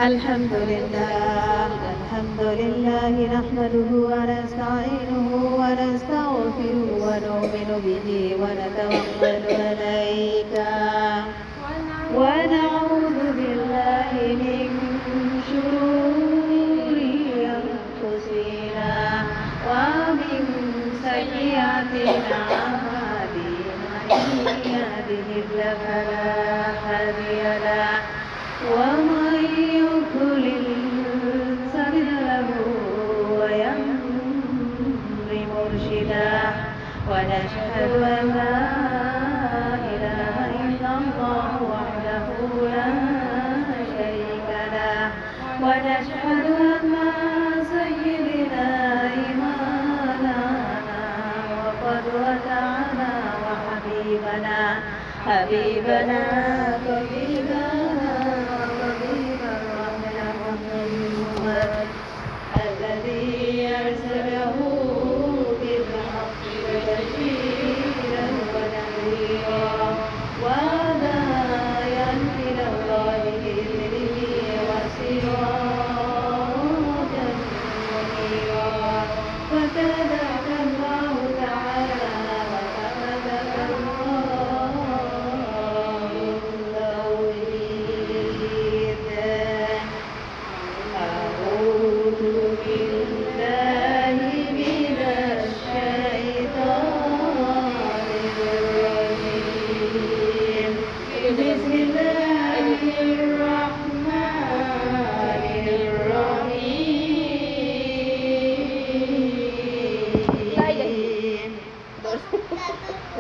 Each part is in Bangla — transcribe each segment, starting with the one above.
الحمد لله نحمده ونستعينه ونستغفره ونؤمن به ونتوكل عليك ونعوذ بالله من شرور أنفسنا ومن سيئات أعمالنا من يهده الله فلا هادي له ومن يضلل فلن له ويمضي مرشدا ونشهد أن لا إله إلا الله وحده لا شريك له ونشهد أن سيدنا إمامنا وقدوتنا وحبيبنا حبيبنا الذي أرسله بالحق بشيرا ونذيرا وداعيا إلى الله بإذنه وسراجا منيرا فكذبك الله تعالى وكذبك الله التوحيد. أعوذ بالله من الشيطان الرجيم. بسم الله الرحمن الرحيم.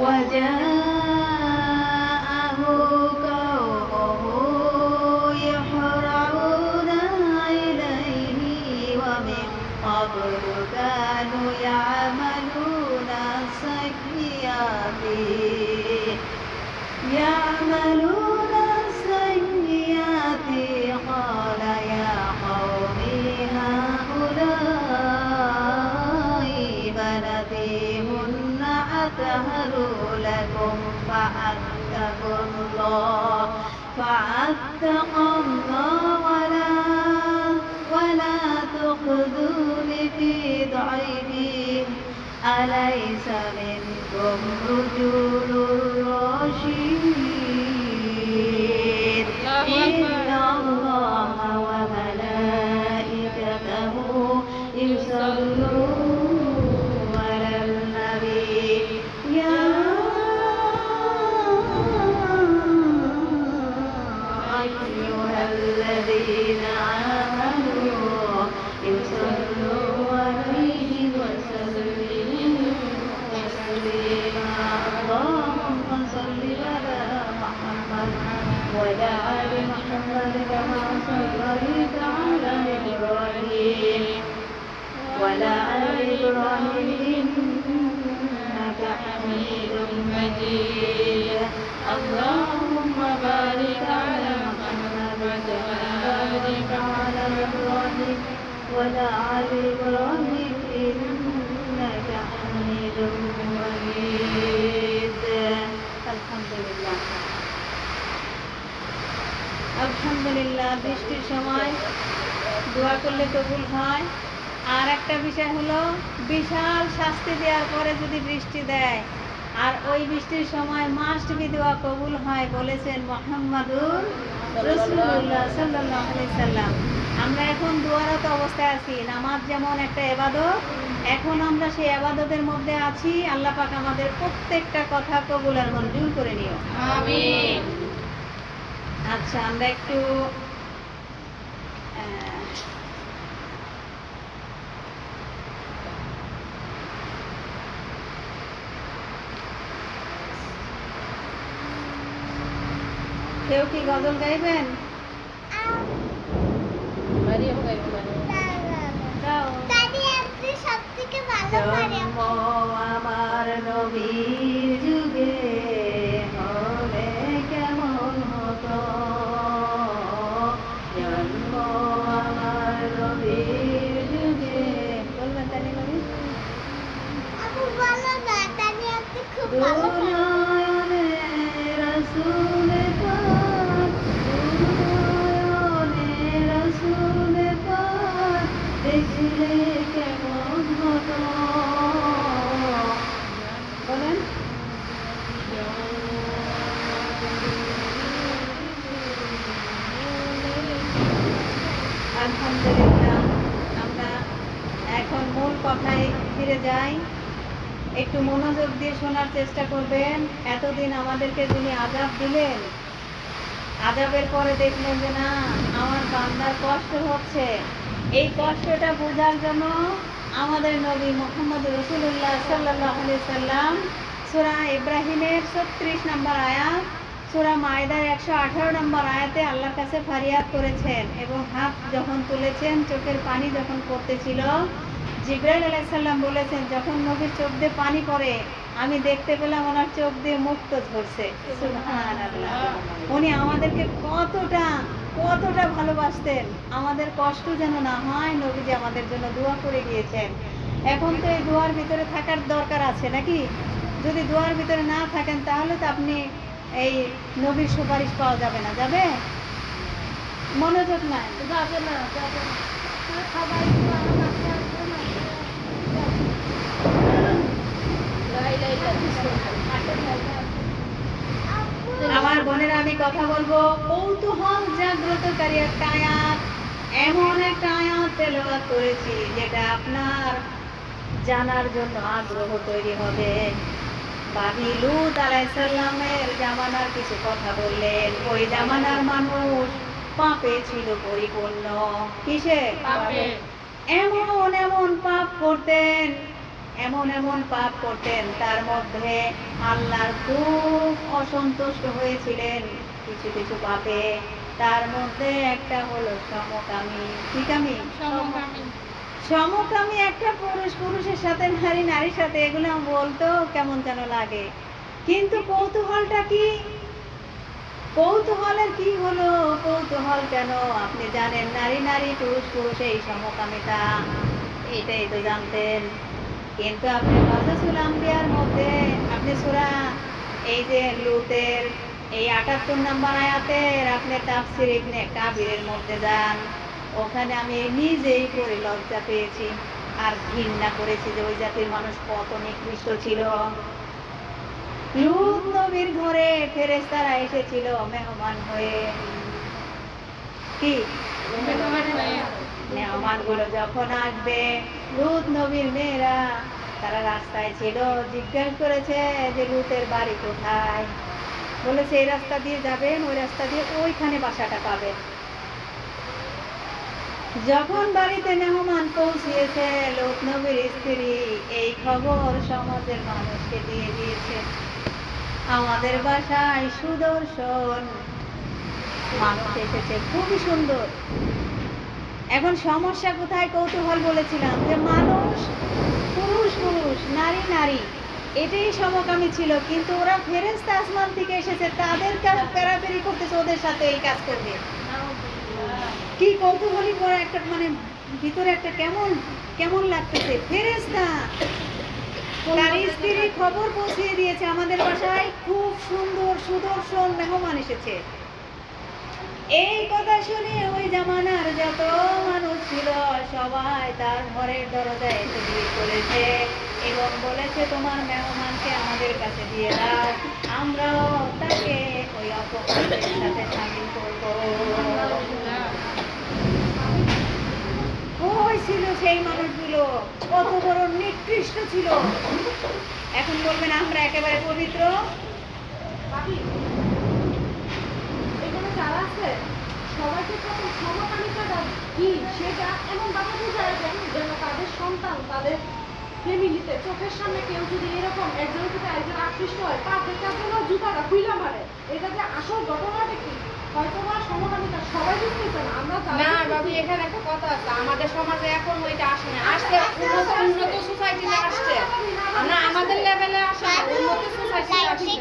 وجاءه قومه يحرعون إليه ومن قبل كانوا يعملون السيئات قال يا قوم هؤلاء بناتي هن أطهر لكم فاتقوا الله ولا تخذوني في ضعفي أليس منكم رجل رشيد إن الله وملائكته يصلون على النبي يا أيها الذين آمنوا يصلوا عليه وسلموا تسليما اللهم صل على محمد وعلى آل محمد كما صليت على إبراهيم وعلى آل إبراهيم إنك حميد مجيد اللهم بارك على محمد وبارك على إبراهيم وعلى آل إبراهيم إنك حميد مجيد. আলহামদুলিল্লাহ বৃষ্টির সময় দোয়া করলে কবুল হয়। আর একটা বিষয় হলো বিশাল শাস্তি দেওয়ার পরে যদি বৃষ্টি দেয় আর ওই বৃষ্টির সময় মাস্ট বি দোয়া কবুল হয় বলেছেন মুহাম্মাদুর রাসূলুল্লাহ সাল্লাল্লাহু আলাইহি সাল্লাম। আমরা এখন দোয়ারত অবস্থায় আছি। নামাজ যেমন একটা ইবাদত, এখন আমরা সেই ইবাদতের মধ্যে আছি। আল্লাহ পাক আমাদের প্রত্যেকটা কথা কবুল আর মঞ্জুর করে নিও, আমিন। আচ্ছা, আমরা একটু কেউ কি গজল গাইবেন? জন্ম আমার নবীর যুগে হলে কেমন হতো, জন্ম আমার নবীর যুগে বলবেন তানি নবী দুনয়নে রাসূল পাক দুনয়নে আলহামদুলিল্লাহ, আমরা এখন মূল কথায় ফিরে যাই। একটু মনোযোগ দিয়ে শোনার চেষ্টা করবেন। এতদিন আমাদেরকে যিনি আযাব দিলেন, আযাবের পরে দেখলেন যে না, আমার বান্দার কষ্ট হচ্ছে, এই কষ্টটা বোঝার জন্য আমাদের নবী মুহাম্মদ রাসূলুল্লাহ সাল্লাল্লাহু আলাইহি সাল্লাম সূরা ইব্রাহিমের 36 নম্বর আয়াত, সূরা মায়দার 118 নম্বর আয়াতে আল্লাহর কাছে ফরিয়াদ করেছেন এবং হাত যখন তুলেছেন, চোখের পানি যখন পড়তেছিল, জিবরাইল আলাইহিস সালাম বলেছেন, যখন নবীর চোখ দিয়ে পানি পড়ে আমি দেখতে পেলাম ওনার চোখ দিয়ে মুক্ত ঝরছে। সুবহানাল্লাহ। উনি আমাদেরকে কতটা কতটা ভালোবাসতেন, আমাদের কষ্ট যেন না হয় নবীজি আমাদের জন্য দোয়া করে গিয়েছেন। এখন তো এই দোয়ার ভিতরে থাকার দরকার আছে নাকি? যদি দোয়ার ভিতরে না থাকেন তাহলে তো আপনি এই নবীর সুপারিশ পাওয়া যাবে না। যাবে? মনোযোগ নাই, যাবে না, যাবে না। সবাই আমার বোনেরা, আমি কথা বলবো, কৌতূহল জাগ্রতকারী একটা আয়াত, এমন একটা আয়াত তেলাওয়াত করেছি যেটা আপনার জানার জন্য আগ্রহ তৈরি হবে। বাবি লূত আলাইহিস সালামের জামানার কিছু কথা বললেন। ওই জামানার মানুষ পাপে ছিল পরিপূর্ণ। কিসে? পাপে। এমন এমন পাপ করতেন, এমন এমন পাপ করতেন, তার মধ্যে আল্লাহর খুব অসন্তুষ্ট হয়েছিলেন কিছু কিছু পাপে। তার মধ্যে একটা হলো সমকামী। কি কামী? সমকামী। সমকামী একটা পুরুষ পুরুষের সাথে, নারী নারীর সাথে, এগুলো বলতো কেমন যেন লাগে। কিন্তু কৌতূহলটা কি? কৌতূহলের কি হলো? কৌতূহল কেন? আপনি জানেন নারী নারী, পুরুষ পুরুষ, এই সমকামিতা, এটাই তো জানতেন। কিন্তু আপনি কাসাসুল আম্বিয়ার মধ্যে আপনি সূরা এই যে লূতের এই 78 নম্বর আয়াতের আপনি তাফসীর ইবনে কাবিরের মধ্যে যান, ওখানে আমি নিজেই পড়ে লজ্জা পেয়েছি আর ঘৃণা করেছি যে ওই জাতির মানুষ কত নিকৃষ্ট ছিল। লূত নবীর ঘরে ফেরেশতারা এসেছিল মেহমান হয়ে। কি মেহমানগুলো যখন আসবে, লূত নবীর মেয়েরা তারা রাস্তায় ছিল, জিজ্ঞাসা করেছে যে লূতের বাড়ি কোথায়। বলেছে এই রাস্তা দিয়ে যাবেন, ওই রাস্তা দিয়ে ওইখানে বাসাটা পাবেন। যখন বাড়িতে মেহমান পৌঁছিয়েছে, লূত নবীর স্ত্রী এই খবর সমাজের মানুষকে দিয়ে দিয়েছে, আমাদের বাসায় সুদর্শন মানুষ এসেছে, খুবই সুন্দর। এখন সমস্যা কোথায়? কৌতূহল বলেছিলাম যে মানুষ পুরুষ পুরুষ, নারী নারী, এটাই সমকামী ছিল। কিন্তু ওরা ফেরেশতা আসমান থেকে এসেছে, তাদের প্যারাপেরি করতেছে, ওদের সাথে এই কাজ করবে। কি কৌতূহলী করে একটা, মানে ভিতরে একটা কেমন কেমন লাগতেছে। ফেরেশতা তার স্ত্রী খবর পৌঁছিয়ে দিয়েছে, আমাদের বাসায় খুব সুন্দর সুদর্শন মেহমান এসেছে। এই কথা শুনে ওই জামানার যত মানুষ ছিল সবাই তার ঘরের দরজায় এসে দিয়ে চলেছে এবং বলেছে, তোমার মেহমানকে আমাদের কাছে দিয়ে দাও, আমরাও তাকে ওই অপরাধের সাথে শামিল করব। ওই ছিল সেই মানুষগুলো, কত বড় নিকৃষ্ট ছিল। এখন বলবেন আমরা একেবারে পবিত্র। সবাইকে তখন সমকামিতাটা কি সেটা এমন ভাবে বোঝায় দেন যেন তাদের সন্তান, তাদের ফ্যামিলিতে চোখের সামনে কেউ যদি এরকম একজনের থেকে একজন আকৃষ্ট হয়, তার দেখার জন্য জুতাটা খুইলা মারে। এটা যে আসল ঘটনাটা কি, হয়তো বা সমকামিতা সবাই বুঝতেছে না। আমরা না বাবু, এখানে একটা কথা আছে, আমাদের সমাজে এখন ওইটা আসে না, আসছে উন্নত সোসাইটিতে আসছে না, আমাদের লেভেলে আসে না, উন্নত সোসাইটিতে আসছে।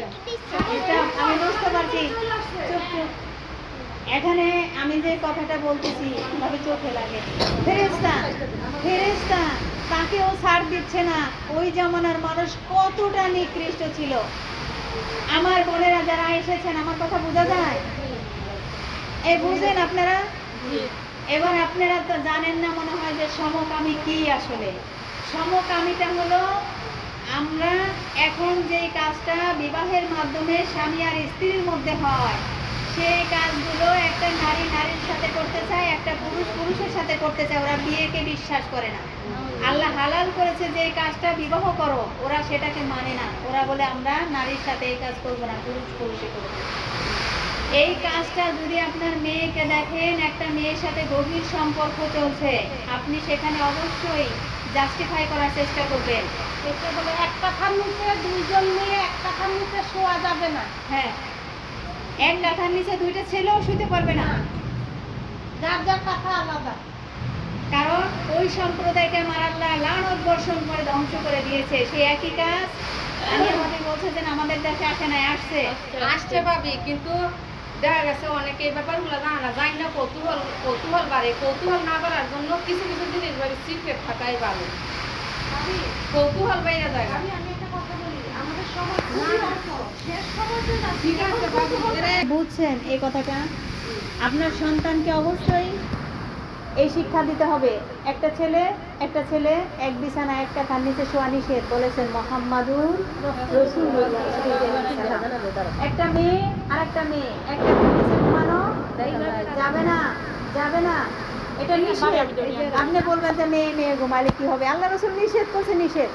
এটা আমি বুঝতে পারছি। চুপ চুপ। এখানে আমি যে কথাটা বলতেছি ভাবে চোখে লাগে। ফেরেশতা ফেরেশতা তাকেও ছাড় দিচ্ছে না। ওই জামানার মানুষ কতটা নিকৃষ্ট ছিল। আমার বোনেরা যারা এসেছেন, আমার কথা বোঝা যায়? এই বুঝেন আপনারা? এবার আপনারা তো জানেন না মনে হয় যে সমকামী কি। আসলে সমকামীটা হলো আমরা এখন যে কাজটা বিবাহের মাধ্যমে স্বামী আর স্ত্রীর মধ্যে হয়, সেই কাজগুলো একটা নারী নারীর সাথে করতে চায়, একটা পুরুষ পুরুষের সাথে করতে চায়। ওরা বিয়েকে বিশ্বাস করে না। আল্লাহ হালাল করেছে যে এই কাজটা বিবাহ করো, ওরা সেটাকে মানে না। ওরা বলে আমরা নারীর সাথে এই কাজ করবো না, পুরুষ পুরুষে করবো। এই কাজটা যদি আপনার মেয়েকে দেখেন, একটা মেয়ের সাথে গভীর সম্পর্ক চলছে, আপনি সেখানে অবশ্যই জাস্টিফাই করার চেষ্টা করবেন। এটা বলে এক কাঠার নিচে দুইজন মেয়ে এক কাঠার নিচে শোয়া যাবে না। হ্যাঁ, এক কাঁথার নিচে দুইটা ছেলেও শুতে পারবে না, যার যার কাঠা আলাদা। কারণ ওই সম্প্রদায়কে আমার আল্লাহ লানত বর্ষণ করে ধ্বংস করে দিয়েছে। সেই একই কাজ আমাদের বলছে যে আমাদের দেশে আসে নাই, আসছে। আসতে পাবি, কিন্তু দেখা গেছে অনেকে এই ব্যাপারগুলো জানে না, জানি না, কৌতূহল বাড়ে। কৌতূহল না বাড়ার জন্য কিছু কিছু জিনিস ভাবে সিক্রেট থাকাই ভালো। কৌতূহল বাইরে যায় না। আমি একটা কথা বলি, আমাদের সমাজ খুবই অল্প। শেষ সমাজে না, ঠিক আছে বাবু, বুঝছেন এই কথাটা? আপনার সন্তানকে অবশ্যই এই শিক্ষা দিতে হবে। একটা ছেলে এক বিছানায় একটা কাঁথার নিচে শোয়া নিষেধ বলেছেন মুহাম্মাদুর রাসূলুল্লাহ। একটা মেয়ে আর একটা মেয়ে একটা কাঁথার নিচে ঘুমানো যাবে না, এটা নিষেধ। আপনি বলবেন যে মেয়ে ঘুমালে কি হবে? আল্লাহ রাসূল নিষেধ করছে, নিষেধ।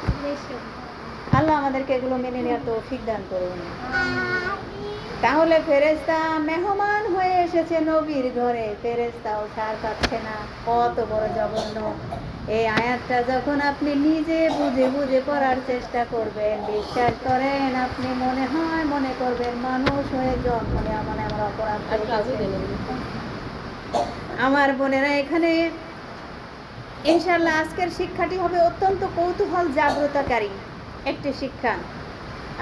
আল্লাহ আমাদেরকে এগুলো মেনে নেওয়ার তৌফিক দান করুন। তাহলে ফেরেশতা মেহমান হয়ে এসেছে নবীর ঘরে, ফেরেশতাও ছাড় পাচ্ছে না। কত বড় জঘন্য! এই আয়াতটা যখন আপনি নিজে বুঝে বুঝে পড়ার চেষ্টা করবেন, বিশ্বাস করেন, আপনি মনে করবেন মানুষ হয়ে জন্ম নেওয়া মানে আমার অপরাধ হয়ে গেছে। আমার বোনেরা, এখানে ইনশাআল্লাহ আজকের শিক্ষাটি হবে অত্যন্ত কৌতূহল জাগ্রতকারী একটি শিক্ষা।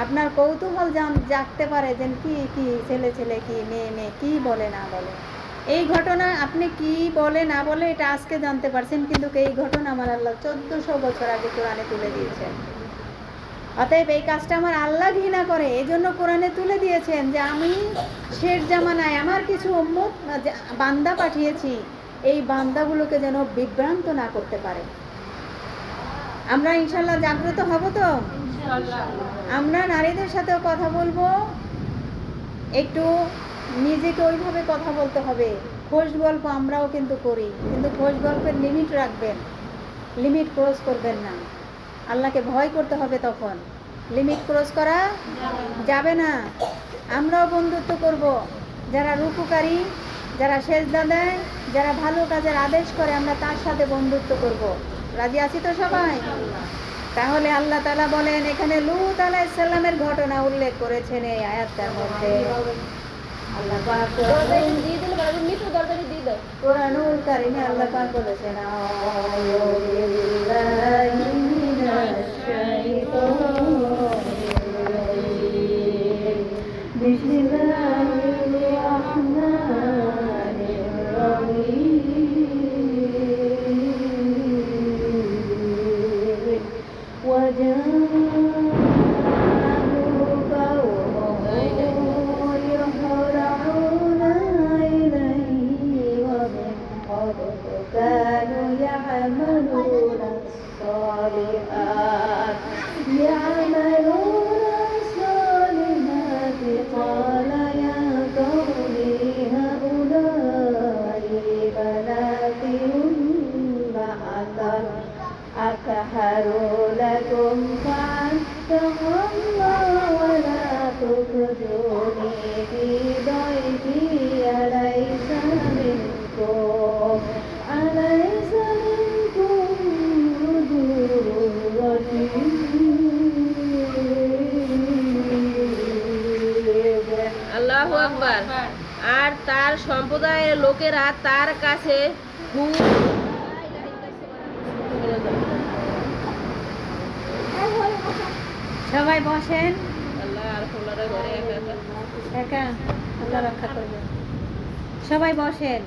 আপনার কৌতূহল জাগতে পারে যে কি ছেলে কি মেয়ে কি বলে না বলে। এই ঘটনা আপনি কি বলে না বলে এটা আজকে জানতে পারছেন, কিন্তু এই ঘটনা আমার আল্লাহ 1400 বছর আগে কোরআনে তুলে দিয়েছেন। অতএব এই কাজটা আমার আল্লাহ ঘৃণা করে, এই জন্য কোরআনে তুলে দিয়েছেন যে আমি শেষ জামানায় আমার কিছু উম্মত বান্দা পাঠিয়েছি, এই বান্দাগুলোকে যেন বিভ্রান্ত না করতে পারে। আমরা ইনশাআল্লাহ জাগ্রত হব তো? আমরা নারীদের সাথেও কথা বলবো, একটু নিজেকে ওইভাবে কথা বলতে হবে। খোশ গল্প আমরাও কিন্তু করি, কিন্তু খোশ গল্পের লিমিট রাখবেন, লিমিট ক্রস করবেন না। আল্লাহকে ভয় করতে হবে, তখন লিমিট ক্রস করা যাবে না। আমরাও বন্ধুত্ব করব, যারা রুকুকারী, যারা সেজদা দেয়, যারা ভালো কাজের আদেশ করে, আমরা তার সাথে বন্ধুত্ব করব। রাজি আছি তো সবাই? তাহলে আল্লাহ তাআলা বলেন, এখানে লূত আলাইহিস সালামের ঘটনা উল্লেখ করেছেন এই আয়াতটার মধ্যে। আল্লাহ পাক কোরআনুল কারীমে আল্লাহ পাক বলেছেন, আউযু বিল্লাহি মিনাশ শাইতানির রাজীম, বিসমিল্লাহির রাহমানির রাহিম। আল্লাহু আকবার। আর তার সম্প্রদায়ের লোকেরা তার কাছে সবাই বসেন। আল্লাহ আর ফোলারা ঘরে একা আল্লাহ রক্ষা করবে। সবাই বসেন,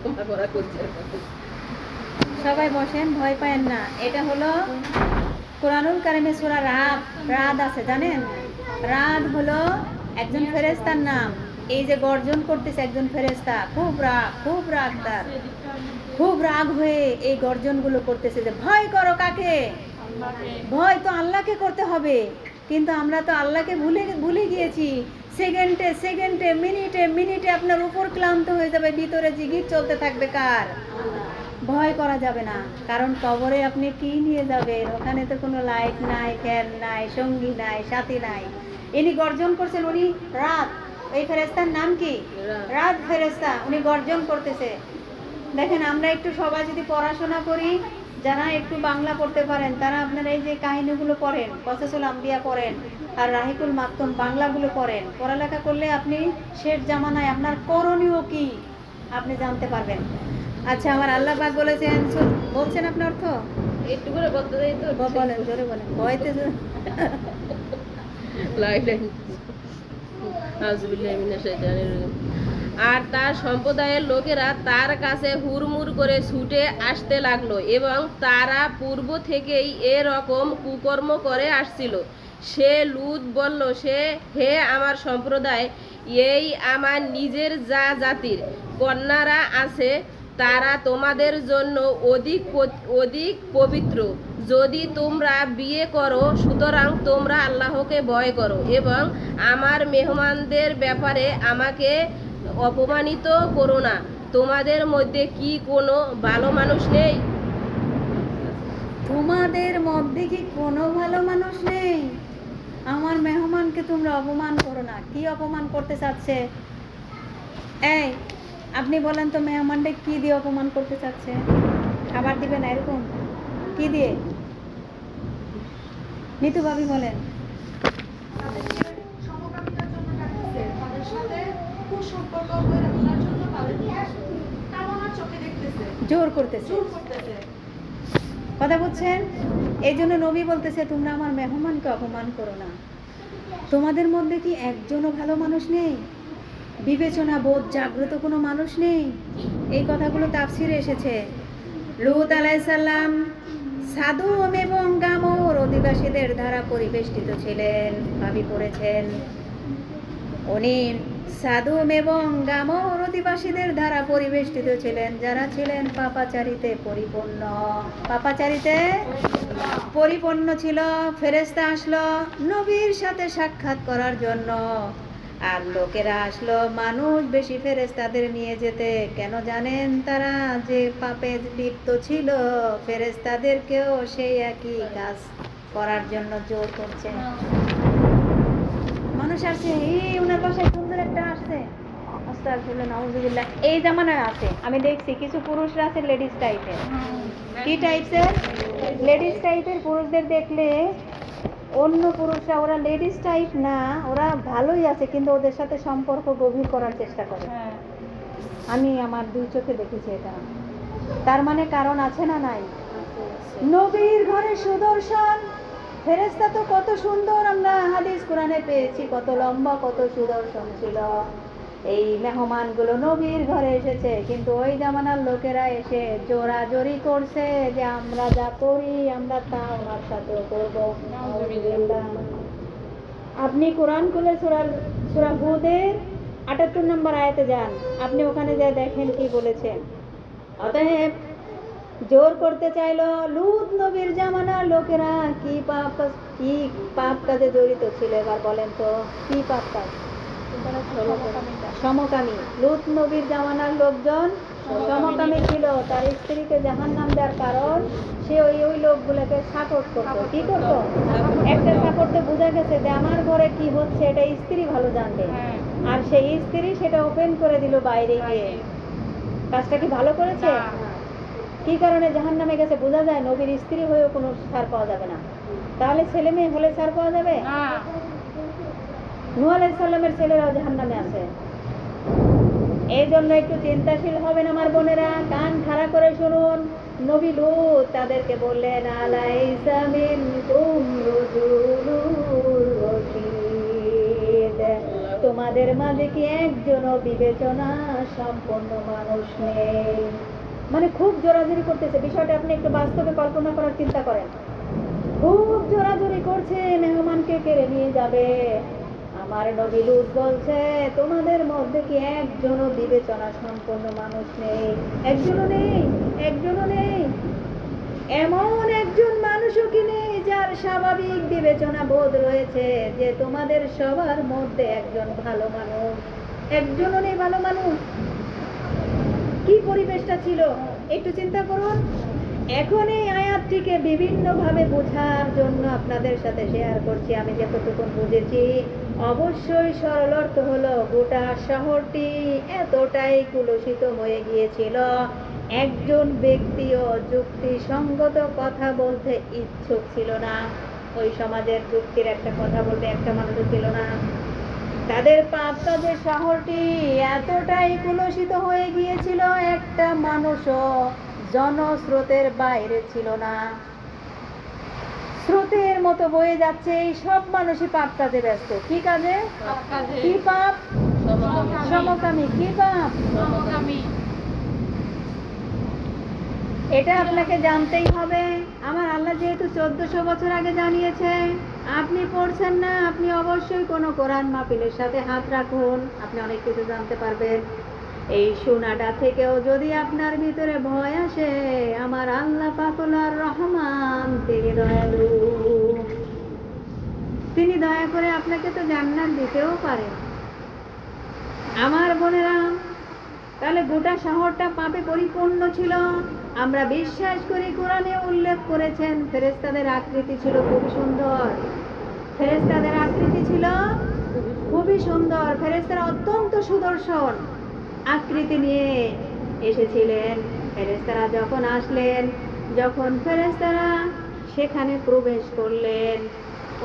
সবাই বসেন, ভয় পায়েন না। এটা হলো কোরআনুল কারিমে সূরা রাদ আছে, জানেন? রাদ হলো একজন ফেরেশতার নাম। এই যে গর্জন করতেছে একজন ফেরেশতা, খুব রাগ তার, খুব রাগ হয়ে এই গর্জনগুলো করতেছে যে ভয় করো কাকে? ভয় তো আল্লাহকে করতে হবে। কিন্তু আমরা তো আল্লাহকে ভুলে ভুলে গিয়েছি। সেকেন্ডে সেকেন্ডে মিনিটে মিনিটে আপনার উপর ক্লান্ত হয়ে যাবে, ভিতরে জিগির চলতে থাকবে কার? ভয় করা যাবে না, কারণ কবরে আপনি কি নিয়ে যাবেন? ওখানে তো কোনো লাইট নাই, ফ্যান নাই, সঙ্গী নাই, সাথী নাই। ইনি গর্জন করছেন, উনি রাত, এই ফেরেশতার নাম কি? রাত ফেরেশতা, উনি গর্জন করতেছে। দেখেন, আমরা একটু সবাই যদি পড়াশোনা করি, যারা একটু বাংলা পড়তে পারেন তারা আপনারা এই যে কাহিনীগুলো পড়েন, কসাসুল আম্বিয়া পড়েন আর রাহিকুল মাকতুম বাংলাগুলো পড়েন। পড়ালেখা করলে আপনি শেষ জামানায় আপনার করণীয় কি আপনি জানতে পারবেন। আচ্ছা, আমার আল্লাহ পাক বলেছেন, বলছেন আপনি অর্থ একটু করে বলতে যাই তো বলেন, জোরে বলেন, ভয়তে আর তার সম্প্রদায়ের লোকেরা তার কাছে হুড়মুড় করে ছুটে আসতে লাগলো এবং তারা পূর্ব থেকেই এরকম কুকর্ম করে আসছিল। সে লূত বলল, হে আমার সম্প্রদায়, এই আমার নিজের যা জাতির কন্যারা আছে তারা তোমাদের জন্য অধিক পবিত্র। যদি তোমরা বিয়ে করো, সুতরাং তোমরা আল্লাহকে ভয় করো এবং আমার মেহমানদের ব্যাপারে আমাকে অপমানিত করো না। তোমাদের মধ্যে কি কোনো ভালো মানুষ নেই? তোমাদের মধ্যে কি কোনো ভালো মানুষ নেই? আমার মেহমানকে তোমরা অপমান করো না। কি অপমান করতে চাচ্ছে? এই আপনি বলেন তো, মেহমানটা কি দিয়ে অপমান করতে চাচ্ছে? খাবার দিবে না এরকম? কি দিয়ে? নিতু ভাবি বলেন। তাদেরকে সমকামিতার জন্য ডাকতেছে, তাদের সাথে কুসম্পর্ক গড়ে তোলার জন্য তাদেরকে কামনার চোখে দেখতেছে, জোর করতেছে, জোর করতেছে। কথা বুঝছেন? এই জন্য নবী বলতেছে, তোমরা আমার মেহমানকে অপমান করো না। তোমাদের মধ্যে কি একজনও ভালো মানুষ নেই? বিবেচনা বোধ জাগ্রত কোনো মানুষ নেই? এই কথাগুলো তাফসিরে এসেছে। লূত আলাইহিস সালাম সাদোম এবং গামর অধিবাসীদের দ্বারা পরিবেষ্টিত ছিলেন। ভাবি পড়েছেন, উনি সাদোম এবং গামর অধিবাসীদের দ্বারা পরিবেষ্টিত ছিলেন, যারা ছিলেন পাপাচারিতে পরিপূর্ণ। পাপাচারিতে পরিপূর্ণ ছিল। ফেরেশতা আসলো নবীর সাথে সাক্ষাৎ করার জন্য, আর লোকেরা আসলো মানুষ বেশি ফেরেশতাদের নিয়ে যেতে। কেন জানেন? তারা যে পাপে লিপ্ত ছিল, ফেরেশতাদেরকেও সেই একই কাজ করার জন্য জোর করছে। মানুষ আসছে, এই ওনার বাসায় সুন্দর একটা আসছে, আস্তাগফিরুল্লাহ, নাউযুবিল্লাহ। এই জামানায় আছে, আমি দেখছি কিছু পুরুষরা আছে লেডিস টাইপের। কি টাইপের? লেডিস টাইপের পুরুষদের দেখলে অন্য পুরুষরা, ওরা লেডিস টাইপ না, ওরা ভালোই আছে, কিন্তু ওদের সাথে সম্পর্ক গভীর করার চেষ্টা করে। আমি আমার দুই চোখে দেখেছি এটা। তার মানে কারণ আছে না নাই? নবীর ঘরে সুদর্শন ফেরেশতা তো কত সুন্দর, আমরা হাদিস কোরআনে পেয়েছি, কত লম্বা, কত সুদর্শন ছিল। এই মেহমানগুলো নবীর ঘরে এসেছে, কিন্তু ওই জামানার লোকেরা এসে জোরাজোরি করছে যে আমরা যা করি আমরা তা ওনার সাথেও করব। আপনি কোরআন খুলে সূরা হুদের ৭৮ নম্বর আয়াতে যান, আপনি ওখানে যা দেখেন কি বলেছেন। অতএব জোর করতে চাইলো লূত নবীর জামানার লোকেরা কি পাপ কাজে জড়িত ছিল। এবার বলেন তো কি পাপ কাজ? সমকামী। লূত নবীর জামানার লোকজন সমকামী ছিল। তার স্ত্রীকে জাহান্নাম দেওয়ার কারণ সে ওই লোকগুলোকে সাপোর্ট করতো। কি করতো? একটা সাপোর্টে বোঝা গেছে যে আমার ঘরে কি হচ্ছে এটা স্ত্রী ভালো জানবে, আর সেই স্ত্রী সেটা ওপেন করে দিল বাইরে গিয়ে। কাজটা কি ভালো করেছে? কি কারণে জাহান্নামে গেছে বোঝা যায়। নবীর স্ত্রী হয়েও কোনো ছাড় পাওয়া যাবে না। তাহলে ছেলে মেয়ে হলে ছাড় পাওয়া যাবে? নূহ আলাইহিস সালামের ছেলেরাও জাহান্নামে আছে। এই জন্য একটু চিন্তাশীল হবেন আমার বোনেরা, কান খাড়া করে শুনুন। নবী লূত তাদেরকে বললেন, আলাইসা মিনকুম রাজুলুর রশীদ, তোমাদের মাঝে কি একজনও বিবেচনা সম্পন্ন মানুষ নেই? মানে খুব জোরাজোরি করতেছে। বিষয়টা আপনি একটু বাস্তবে কল্পনা করার চিন্তা করেন। খুব জোরাজোরি করছে, মেহমানকে কেড়ে নিয়ে যাবে। আমার নবী লূত বলছে, তোমাদের মধ্যে কি একজনও বিবেচনা সম্পন্ন মানুষ নেই? একজনও নেই, একজনও নেই। এমন একজন মানুষও কি নেই যার স্বাভাবিক স্বাভাবিক বিবেচনা বোধ রয়েছে যে তোমাদের সবার মধ্যে একজন ভালো মানুষ, একজনও নেই ভালো মানুষ। কি পরিবেশটা ছিল একটু চিন্তা করুন। এখন এই আয়াতটিকে বিভিন্নভাবে বোঝার জন্য আপনাদের সাথে শেয়ার করছি। আমি যতটুকু বুঝেছি, অবশ্যই সরল অর্থ হলো গোটা শহরটি এতটাই কুলুষিত হয়ে গিয়েছিল, একজন ব্যক্তিও যুক্তিসঙ্গত কথা বলতে ইচ্ছুক ছিল না। ওই সমাজের যুক্তির একটা কথা বলতে একটা মানুষও ছিল না। তাদের পাপ কাজের শহরটি এতটাই কুলুষিত হয়ে গিয়েছিল, একটা মানুষও জনস্রোতের বাইরে ছিল না। স্রোতের মতো বয়ে যাচ্ছে, এই সব মানুষই পাপ কাজে ব্যস্ত। কি কাজে? কি পাপ? সমকামী। কি পাপ? এটা আপনাকে জানতেই হবে। আমার আল্লাহ যেহেতু 1400 বছর আগে জানিয়েছে, আপনি পড়ছেন না, আপনি অবশ্যই কোনো কোরআন মাহফিলের সাথে হাত রাখুন, আপনি অনেক কিছু জানতে পারবেন। এই শোনাটা থেকেও যদি আপনার ভিতরে ভয় আসে, আমার আল্লাহ পাকুল আর রহমান, তিনি দয়ালু, তিনি দয়া করে আপনাকে তো জান্নাত দিতেও পারেন। আমার বোনেরা, তাহলে গোটা শহরটা পাপে পরিপূর্ণ ছিল। আমরা বিশ্বাস করি কোরআনে উল্লেখ করেছেন ফেরেশতাদের আকৃতি ছিল খুবই সুন্দর। ফেরেশতাদের আকৃতি ছিল খুবই সুন্দর। ফেরেশতারা অত্যন্ত সুদর্শন আকৃতি নিয়ে এসেছিলেন। ফেরেশতারা যখন আসলেন, যখন ফেরেশতারা সেখানে প্রবেশ করলেন,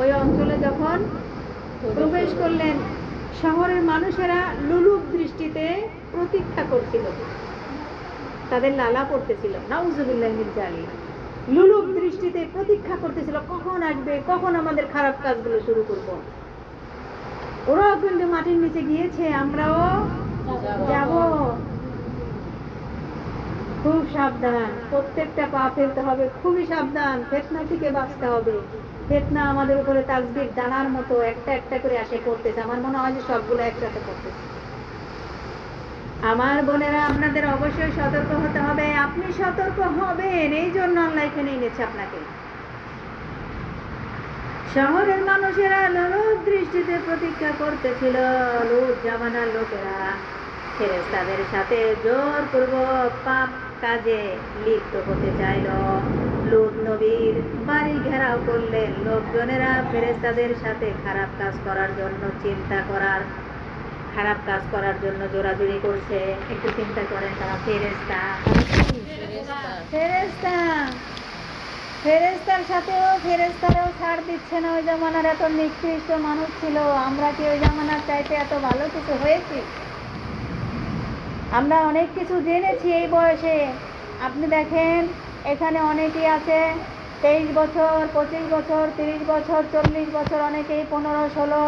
ওই অঞ্চলে যখন প্রবেশ করলেন, শহরের মানুষেরা লুলুপ দৃষ্টিতে প্রতীক্ষা করছিল, তাদের লালা পড়তেছিল, নাউজুবিল্লাহি মিন যালিক, লুলুপ দৃষ্টিতে প্রতীক্ষা করতেছিল, কখন আসবে, কখন আমাদের খারাপ কাজগুলো শুরু করব। ওরাও কিন্তু মাটির নিচে গিয়েছে, আমরাও যাব। খুব সাবধান, প্রত্যেকটা পা ফেলতে হবে, খুবই সাবধান। ফিতনা থেকে বাঁচতে হবে। ফিতনা আমাদের উপরে তাসবির দানার মতো একটা একটা করে আসে পড়তেছে। আমার মনে হয় যে সবগুলো একসাথে পড়তেছে। আমার বোনেরা, আপনাদের অবশ্যই সতর্ক হতে হবে। আপনি সতর্ক হবেন, এই জন্য আল্লাহ এখানে এনেছে আপনাকে। শহরের মানুষেরা লোলুপ দৃষ্টিতে প্রতীক্ষা করতেছিল। লুত জামানার লোকেরা ফেরেশতাদের সাথে জোরপূর্বক পাপ কাজে লিপ্ত হতে চাইল। লুত নবীর বাড়ি ঘেরাও করলেন। লোকজনেরা ফেরেশতাদের সাথে খারাপ কাজ করার জন্য খারাপ কাজ করার জন্য জোরাজুরি করছে। একটু চিন্তা করেন, তারা ফেরেশতার সাথেও ফেরেশতারাও ছাড় দিচ্ছে না। ওই জামানার এত নিকৃষ্ট মানুষ ছিল। আমরা কি ওই জামানার চাইতে এত ভালো কিছু হয়েছি? আমরা অনেক কিছু জেনেছি এই বয়সে। আপনি দেখেন, এখানে অনেকেই আছে 23 বছর, 25 বছর, 30 বছর, 40 বছর, অনেকেই 15, 16,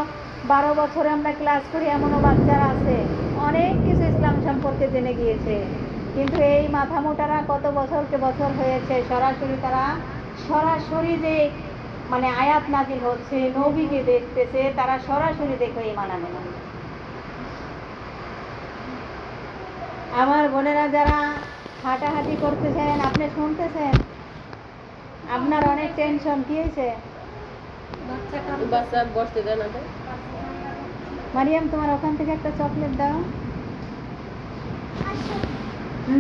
12 বছরে আমরা ক্লাস করি, এমনও বাচ্চারা আছে অনেক কিছু ইসলাম সম্পর্কে জেনে গিয়েছে। কিন্তু এই মাথা মোটারা কত বছরকে বছর হয়েছে, সরাসরি যে মানে আয়াত নাজিল হচ্ছে, নবীকে দেখতেছে, তারা সরাসরি দেখে ঈমান আনে না। আমার বোনেরা যারা হাঁটাহাঁটি করতেছেন, আপনি শুনতেছেন, আপনার অনেক টেনশন। কি হয়েছে? বাচ্চা বসতে দেয় না। মারিয়াম, তোমার ওখান থেকে একটা চকলেট দাও।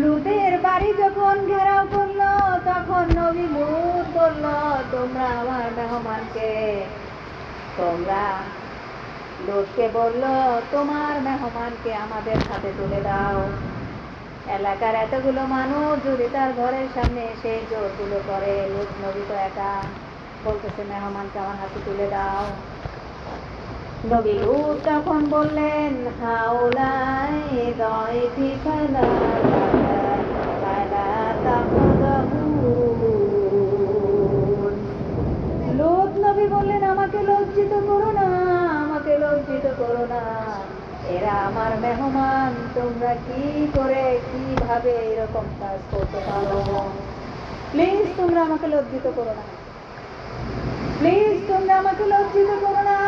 লুতের বাড়ি যখন ঘেরাও করলো, তখন নবী লুত বলল, তোমরা আমার মেহমানকে, লুতকে বলল, তোমার মেহমানকে আমাদের হাতে তুলে দাও। এলাকার এতগুলো মানুষ যদি তার ঘরের সামনে এসে জোরগুলো করে, লুত নবী তো একা, বলতেছে মেহমানকে আমার হাতে তুলে দাও। নবী লুত তখন বললেন, হাওলাই দাইফি ফালা তাখদাহুন। লুত নবী বললেন, আমাকে লজ্জিত করো না, আমাকে লজ্জিত করো না, এরা আমার মেহমান, তোমরা কি করে কিভাবে এরকম কাজ করতে পারো? প্লিজ তোমরা আমাকে লজ্জিত করো না, প্লিজ তোমরা আমাকে লজ্জিত করো না,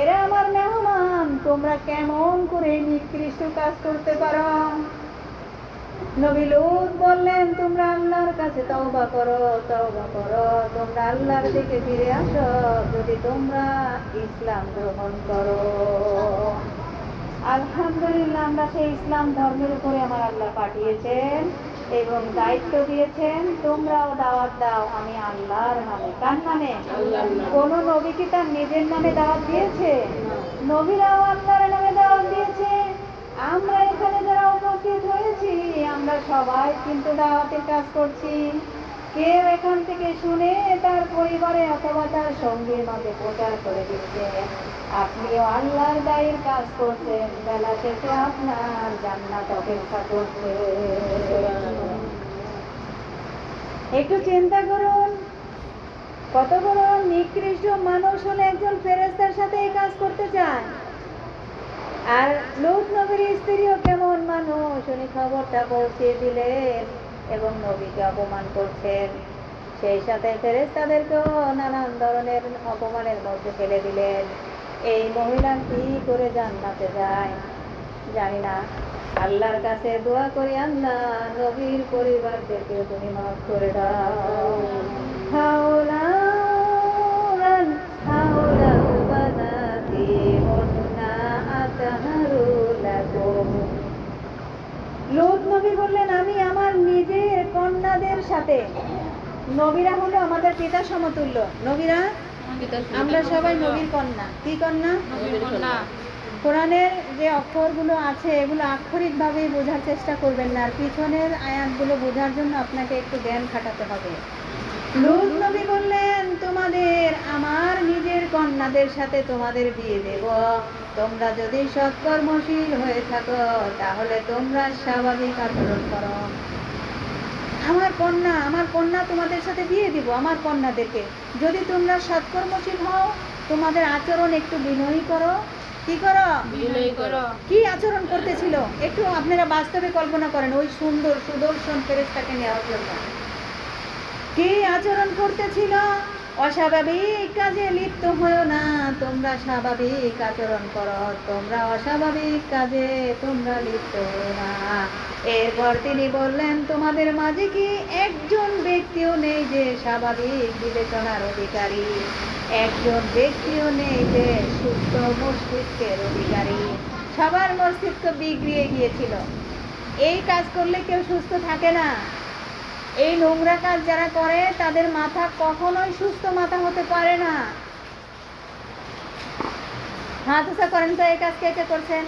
এরা আমার মেহমান, তোমরা কেমন করে নিকৃষ্ট কাজ করতে পারো? নবী লূত বললেন, তোমরা আল্লাহর কাছে তওবা করো, তোমরা আল্লাহর দিকে ফিরে আসো যদি তোমরা ইসলাম গ্রহণ করো। আলহামদুলিল্লাহ, আমরা সেই ইসলাম ধর্মের উপরে আমার আল্লাহ পাঠিয়েছেন এবং দায়িত্ব দিয়েছেন, তোমরাও দাওয়াত দাও আমি আল্লাহর নামে। কার নামে? কোন নবী কি তার নিজের নামে দাওয়াত দিয়েছে? নবীরাও আল্লাহর নামে দাওয়াত দিয়েছে। আমরা এখানে যারা উপস্থিত হয়েছি আমরা সবাই কিন্তু দাওয়াতের কাজ করছি। কেউ এখান থেকে শুনে তার পরিবারে অথবা তার সঙ্গীর মাঝে প্রচার করে দিচ্ছে। আপনিও আল্লাহর দায়ের কাজ করছেন, বেলা শেষে আপনার জান্নাত অপেক্ষা করছে। একটু চিন্তা করুন, কত বড় নিকৃষ্ট মানুষ হলে একজন ফেরেশতার সাথে এই কাজ করতে চায়। আর লূত নবীর স্ত্রীও কেমন মানুষ, উনি খবরটা পৌঁছে দিলেন এবং নবীকে অপমান করছেন, সেই সাথে ফেরেশতাদেরকেও নানান ধরনের অপমানের মধ্যে ফেলে দিলেন। এই মহিলা কি করে জান্নাতে যায় জানি না। আল্লাহর কাছে দোয়া করি, আল্লাহ নবীর পরিবারদেরকে তুমি মাফ করে দাও। হাওলান হাওলাল বানাতি ওয়ান্না আতাহারু লাকুম। লূত নবী বললেন, আমি আমার নিজের কন্যাদের সাথে, নবীরা হলো আমাদের পিতা সমতুল্য, নবীরা আমরা সবাই নবীর কন্যা। কি কন্যা? কোরআনের যে অক্ষরগুলো আছে এগুলো আক্ষরিকভাবেই বোঝার চেষ্টা করবেন না, আর পিছনের আয়াতগুলো বোঝার জন্য আপনাকে একটু জ্ঞান খাটাতে হবে। লূত নবী বললেন, তোমাদের আমার নিজের কন্যাদের সাথে তোমাদের বিয়ে দেব, তোমরা যদি সৎকর্মশীল হয়ে থাকো তাহলে তোমরা স্বাভাবিক আচরণ করো। আমার কন্যা তোমাদের সাথে বিয়ে দিব, আমার কন্যাদেরকে, যদি তোমরা সৎকর্মশীল হও, তোমাদের আচরণ একটু বিনয়ী করো। কি করো? বিনয়ী করো। কি আচরণ করতেছিল একটু আপনারা বাস্তবে কল্পনা করেন, ওই সুন্দর সুদর্শন ফেরেশতাকে নেওয়ার জন্য কি আচরণ করতেছিল। অস্বাভাবিক কাজে লিপ্ত হয়েও না, তোমরা স্বাভাবিক আচরণ করো, তোমরা অস্বাভাবিক কাজে তোমরা লিপ্ত হও না। এরপর তিনি বললেন, তোমাদের মাঝে কি একজন ব্যক্তিও নেই যে স্বাভাবিক বিবেচনার অধিকারী, একজন ব্যক্তিও নেই যে সুস্থ মস্তিষ্কের অধিকারী। সবার মস্তিষ্ক বিগড়িয়ে গিয়েছিল। এই কাজ করলে কেউ সুস্থ থাকে না। এই নোংরা কাজ যারা করে তাদের মাথা কখনোই সুস্থ মাথা হতে পারে না। হাত উঁচা করেন তো, এই কাজ কে কে করছেন?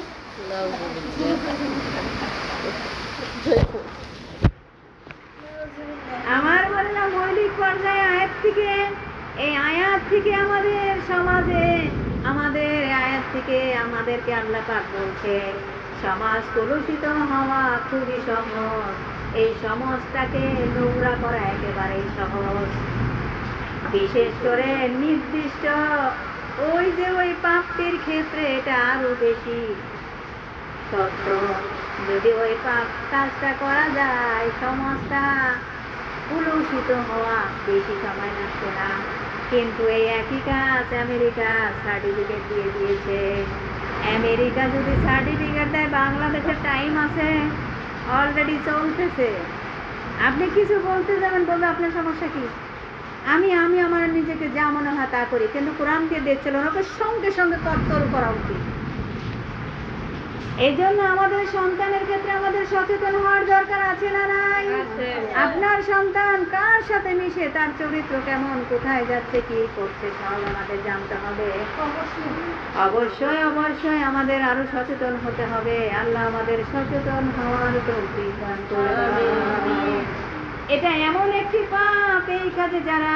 আমার মনে না মৌলিক পর্যায়ে এই আয়াত থেকে আমাদের সমাজে আয়াত থেকে আমাদেরকে আল্লাহ পাক বলছে, সমাজ কলুষিত হওয়া খুবই সহজ, এই সমাজটাকে নোংরা করা একেবারেই সহজ। বিশেষ করে নির্দিষ্ট ওই পাপটির ক্ষেত্রে এটা আরো বেশি সত্য। যদি ওই পাপ কাজটা করা যায়, সমাজটা কলুষিত হওয়া বেশি সময় লাগছে না। কিন্তু এই একই কাজ আমেরিকা সার্টিফিকেট দিয়ে দিয়েছে। আমেরিকা যদি সার্টিফিকেট দেয়, বাংলাদেশের টাইম আছে, অলরেডি চলতেছে। আপনি কিছু বলতে যাবেন, বলবে আপনার সমস্যা কি? আমি আমার নিজেকে যা মনে হয় তা করি, কিন্তু কোরআনকে দেখছিল ওনাকে সঙ্গে সঙ্গে তত্তর করা উচিত। এই জন্য আমাদের সন্তানের ক্ষেত্রে আমাদের সচেতন হওয়ার দরকার আছে না নাই? আপনার সন্তান কার সাথে মিশে, তার চরিত্র কেমন, কোথায় যাচ্ছে, কি করছে, সব আমাদের জানতে হবে। অবশ্যই আমাদের আরো সচেতন হতে হবে। আল্লাহ আমাদের সচেতন হওয়ার তৌফিক দান করুন। এটা এমন একটি পাপ, এই কাজে যারা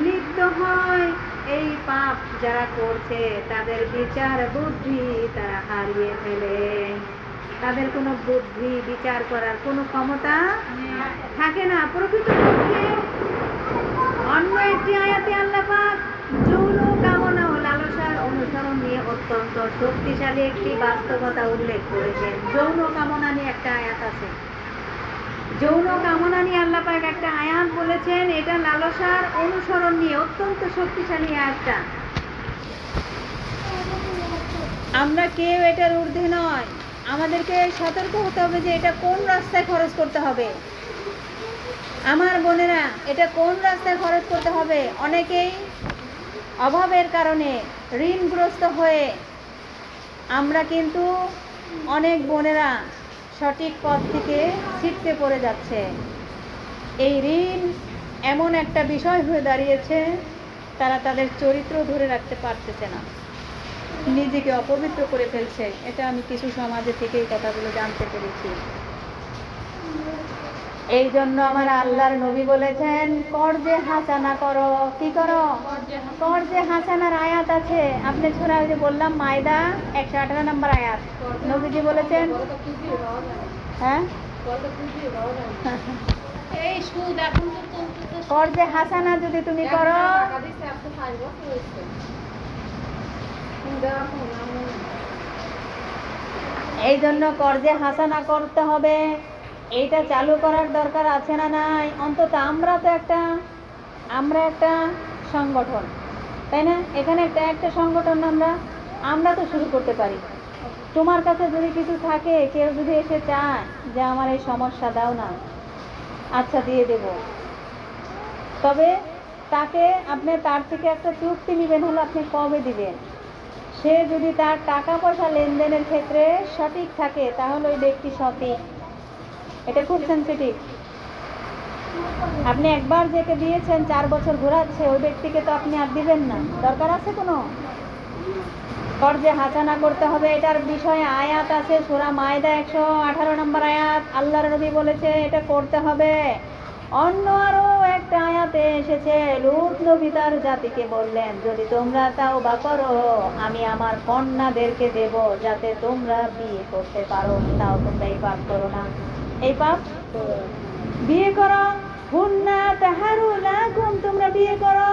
লিপ্ত হয়, এই পাপ যারা করছে তাদের বিচার বুদ্ধি তারা হারিয়ে ফেলে। তাদের কোনো বুদ্ধি বিচার করার কোনো ক্ষমতা থাকে না। প্রকৃতপক্ষে অন্য একটি আয়াতে আল্লাহ পাক যৌন কামনা ও লালসার অনুসরণ নিয়ে অত্যন্ত শক্তিশালী একটি বাস্তবতা উল্লেখ করেছেন। যৌন কামনা নিয়ে একটা আয়াত আছে, যৌন কামনা নিয়ে আল্লাহ পাক একটা আয়াত বলেছেন, এটা লালসার অনুসরণ নিয়ে অত্যন্ত শক্তিশালী আয়াতটা। আমরা কেউ এটার ঊর্ধ্বে নয়। আমাদেরকে সতর্ক হতে হবে যে এটা কোন রাস্তায় খরচ করতে হবে। আমার বোনেরা, এটা কোন রাস্তায় খরচ করতে হবে? অনেকেই অভাবের কারণে ঋণগ্রস্ত হয়ে আমরা কিন্তু অনেক বোনেরা সঠিক পথ থেকে ছিটকে পড়ে যাচ্ছে। এই ঋণ এমন একটা বিষয় হয়ে দাঁড়িয়েছে, তারা তাদের চরিত্র ধরে রাখতে পারতেছে না, নিজেকে অপবিত্র করে ফেলছে। এটা আমি কিছু সমাজে থেকে এই কথাগুলো জানতে পেরেছি। এই জন্য আমার আল্লাহর নবী বলেছেন, কর্জে হাসানা করো। কি করো? কর্জে হাসানার আয়াত আছে। আপনি শোনা, ওই যে বললাম মায়দা 118 নম্বর আয়াত, নবীজি বলেছেন। হ্যাঁ, এই সুদ এখন তো চলতেছে। কর্জে হাসানা যদি তুমি করো, টাকা দিচ্ছে আজকে 5 বছর হয়েছে। এই জন্য কর্জে হাসানা করতে হবে। এইটা চালু করার দরকার আছে না নাই? অন্তত আমরা একটা সংগঠন, তাই না? এখানে একটা সংগঠন আমরা তো শুরু করতে পারি। তোমার কাছে যদি কিছু থাকে, কেউ যদি এসে চায় যে আমার এই সমস্যা দাও না, আচ্ছা দিয়ে দেব, তবে তাকে আপনি তার থেকে একটা চুক্তি নেবেন, হলো আপনি কবে দিবেন। সে যদি তার টাকা পয়সা লেনদেনের ক্ষেত্রে সঠিক থাকে, তাহলে ওই ব্যক্তি সঠিক। এটা খুব সেন্সিটিভ। আপনি একবার যেকে দিয়েছেন 4 বছর ঘোরাচ্ছে, ওই ব্যক্তিকে তো আপনি আর দিবেন না। দরকার আছে কোনো? কর্জে হাসানা করতে হবে। এটার বিষয়ে আয়াত আছে, সূরা মায়দা 118 নম্বর আয়াত। আল্লাহর নবী বলেছে এটা করতে হবে। অন্য আরো একটা আয়াতে এসেছে, লূত নবী তার জাতিকে বললেন, যদি তোমরা তাওবা করো, আমি আমার কন্যাদেরকে দেব, যাতে তোমরা বিয়ে করতে পারো। তাও তোমরা এই পাপ করো না। এই পাপ বিয়ে করো, হুন্না তাহারুলাকুম, তোমরা বিয়ে করো।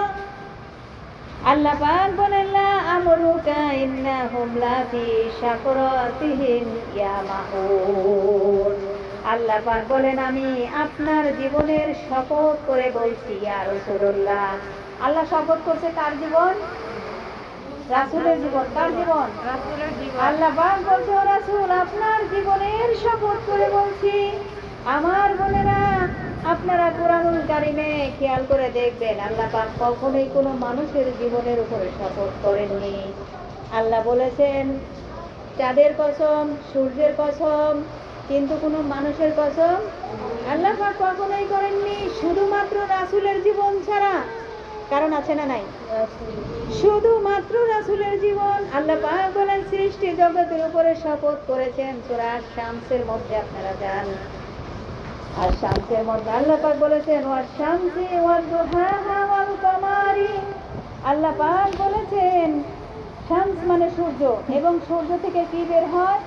আল্লাহ পাক বলেন, লা আমরুকা ইন্নাহুম লাফি শাকরাতিহিম ইয়ামাহুন। আল্লাহ পাক বলেন, আমি আপনার জীবনের শপথ করে বলছি ইয়া রাসূলুল্লাহ। আল্লাহ শপথ করছে কার জীবন? রাসূলের জীবন। কার জীবন? রাসূলের জীবন। আল্লাহ পাক বলছে, ও রাসূল, আপনার জীবনের শপথ করে বলছি। আমার বোনেরা, আপনারা কুরআনুল কারীমে খেয়াল করে দেখবেন, আল্লাহ পাক কখনোই কোনো মানুষের জীবনের উপরে শপথ করেননি। আল্লাহ বলেছেন চাঁদের কসম, সূর্যের কসম, কিন্তু কোনো মানুষের কসম আল্লাহ পাক কখনোই করেননি, শুধুমাত্র রাসূলের জীবন ছাড়া। কারণ আছে না নাই? শুধুমাত্র রাসূলের জীবন। আল্লাহ পাক বলেন, সৃষ্টি জগতের উপরে শপথ করেছেন। সূরা শামসের মধ্যে আপনারা যান, আর শামসের মধ্যে আল্লাহ পাক বলেছেন, ওয়াস শামসি ওয়াদ দুহাহা ওয়াল কামারি। আল্লাহ পাক বলেছেন শামস মানে সূর্য, এবং সূর্য থেকে কি বের হয়?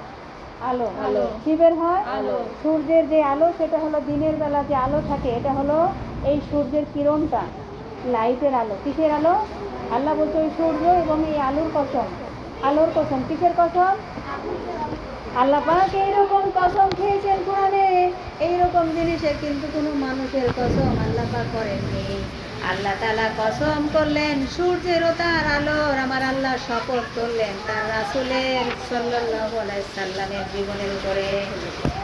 আলো। আলো। কি বের হয়? আলো। সূর্যের যে আলো, সেটা হলো দিনের বেলা যে আলো থাকে, এটা হলো এই সূর্যের কিরণটা, লাইটের আলো। কিসের আলো? আল্লাহ বলছে ওই সূর্য এবং এই আলোর কসম। আলোর কসম। কিসের কসম? আল্লাহ পাক এইরকম কসম খেয়েছেন কোরআনে, এইরকম জিনিসে কিন্তু কোনো মানুষের কসম আল্লাহ পাক করেননি। আল্লাহ তাআলা কসম করলেন সূর্যের ও তার আলোর। আমার আল্লাহ শপথ করলেন তার রাসূলের সাল্লাল্লাহু আলাইহি সাল্লামের জীবনের উপরে।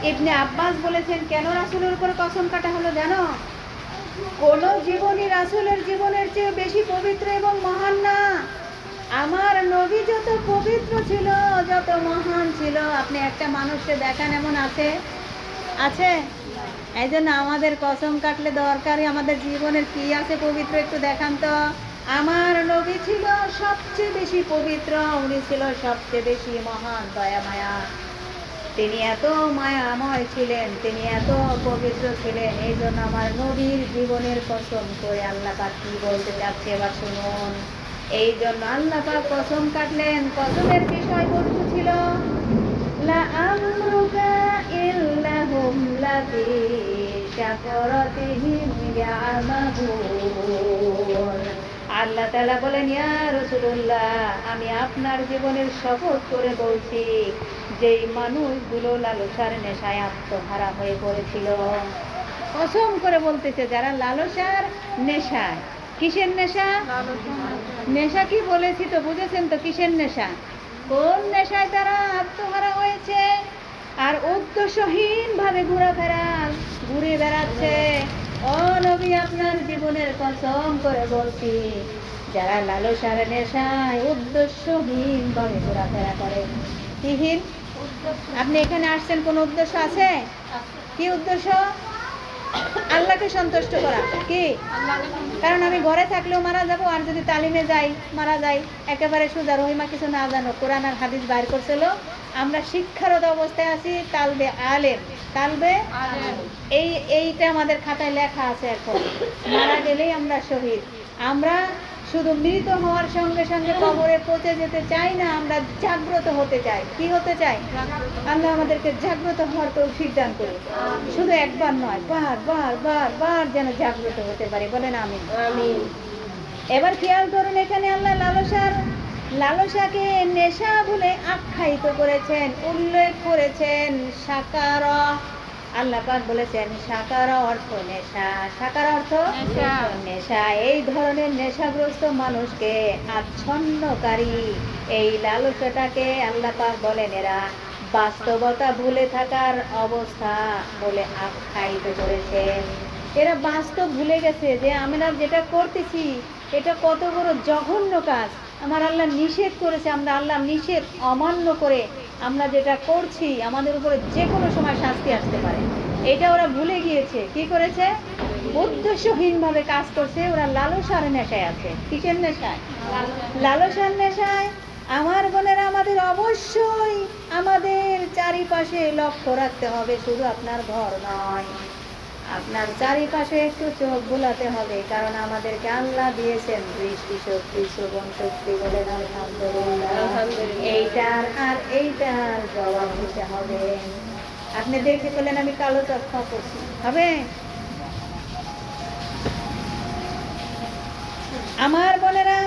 ইবনে আব্বাস বলেছেন, কেন রাসূলের উপর কসম কাটা হলো জানো? কোন জীবনই রাসূলের জীবনের চেয়ে বেশি পবিত্র এবং মহান না। আমার নবী যত পবিত্র ছিল, যত মহান ছিল, আপনি একটা মানুষকে দেখান এমন আছে? আছে? এই জন্য আমাদের কসম কাটলে দরকারি আমাদের জীবনের কি আছে পবিত্র, একটু দেখান তো। আমার নবী ছিল সবচেয়ে বেশি পবিত্র, উনি ছিল সবচেয়ে বেশি মহান দয়া মায়া। তিনি এত মায়াময় ছিলেন, তিনি এত পবিত্র ছিলেন। এই জন্য আমার নবীর জীবনের কসম করে আল্লাহ পাক কি বলতে চাচ্ছে এবার শুনুন। এই জন্য আল্লাহ পাক কসম কাটলেন। কসমের বিষয়বস্তু ছিল লা আমরুকা ইল্লাহুম লাফি শাকরাতিহিম ইয়ামাহুন। আল্লাহ তাআলা বলেন, ইয়া রাসূলুল্লাহ, আমি আপনার জীবনের শপথ করে বলছি, যেই মানুষগুলো লালসার নেশায় আত্মহারা হয়ে পড়েছিল। কসম করে বলতেছে যারা লালসার নেশায়। কিসের নেশা? নেশা কি বলেছি তো, বুঝেছেন তো কিসের নেশা? কোন নেশায় তারা আত্মহারা হয়েছে আর উদ্দেশ্যহীন ভাবে ঘুরে বেড়াচ্ছে। ও নবী, আপনার জীবনের কসম করে বলছি, যারা লালসার নেশায় উদ্দেশ্যহীন ভাবে ঘোরাফেরা করে। কিহীন? আপনি এখানে আসছেন কোন উদ্দেশ্য আছে? কি উদ্দেশ্য? আল্লাহকে সন্তুষ্ট করা। কি? কারণ আমি ঘরে থাকলেও মারা যাব, আর যদি তালিমে যাই মারা যাই। একেবারে সোজা, রহিমা কিছু না জানো, কোরআন আর হাদিস বাইর করছিল, আমরা শিক্ষারত অবস্থায় আছি, তালবে আলেম, তালবে এইটা আমাদের খাতায় লেখা আছে। এখন মারা গেলেই আমরা শহীদ। আমরা শুধু মৃত হওয়ার সঙ্গে সঙ্গে কবরে পৌঁছে যেতে চাই না, আমরা জাগ্রত হতে চাই। কি হতে চাই? আল্লাহ আমাদেরকে জাগ্রত হওয়ার তৌফিক দান করুন। শুধু একবার নয়, বার বার বার বার যেন জাগ্রত হতে পারি। বলেন আমিন। আমিন। এবার খেয়াল করুন, এখানে আল্লাহ লালসাকে নেশা বলে আখ্যায়িত করেছেন, উল্লেখ করেছেন। সাকার, আল্লাহ পাক বলেছেন সাকার অর্থ নেশা। সাকার অর্থ নেশা। এই ধরনের নেশাগ্রস্ত মানুষকে আচ্ছন্নকারী এই লালসাটাকে আল্লাহ পাক বলেন এরা বাস্তবতা ভুলে থাকার অবস্থা বলে আখ্যায়িত করেছেন। এরা বাস্তব ভুলে গেছে যে আমরা যেটা করতেছি এটা কত বড় জঘন্য কাজ। আমার আল্লাহ নিষেধ করেছে, আমরা আল্লাহ নিষেধ অমান্য করে আমরা যেটা করছি আমাদের উপরে যে কোনো সময় শাস্তি আসতে পারে। এটা ওরা ভুলে গিয়েছে। কি করেছে? উদ্দেশ্যহীনভাবে কাজ করছে। ওরা লালসার নেশায় আছে। কিসের নেশায়? লালসার নেশায়। আমার বোনেরা, আমাদের অবশ্যই আমাদের চারিপাশে লক্ষ্য রাখতে হবে। শুধু আপনার ঘর নয়, আপনার চারিপাশে একটু চোখ বুলাতে হবে, কারণ আমাদেরকে আল্লাহ দিয়েছেন দৃষ্টি শক্তি, শ্রবণ শক্তি। বলেন আলহামদুলিল্লাহ। এইটার আর এইটার জবাব দিতে হবে। আপনি দেখে বললেন আমি কালো চশমা পরছি, হবে? আমার বোনেরা,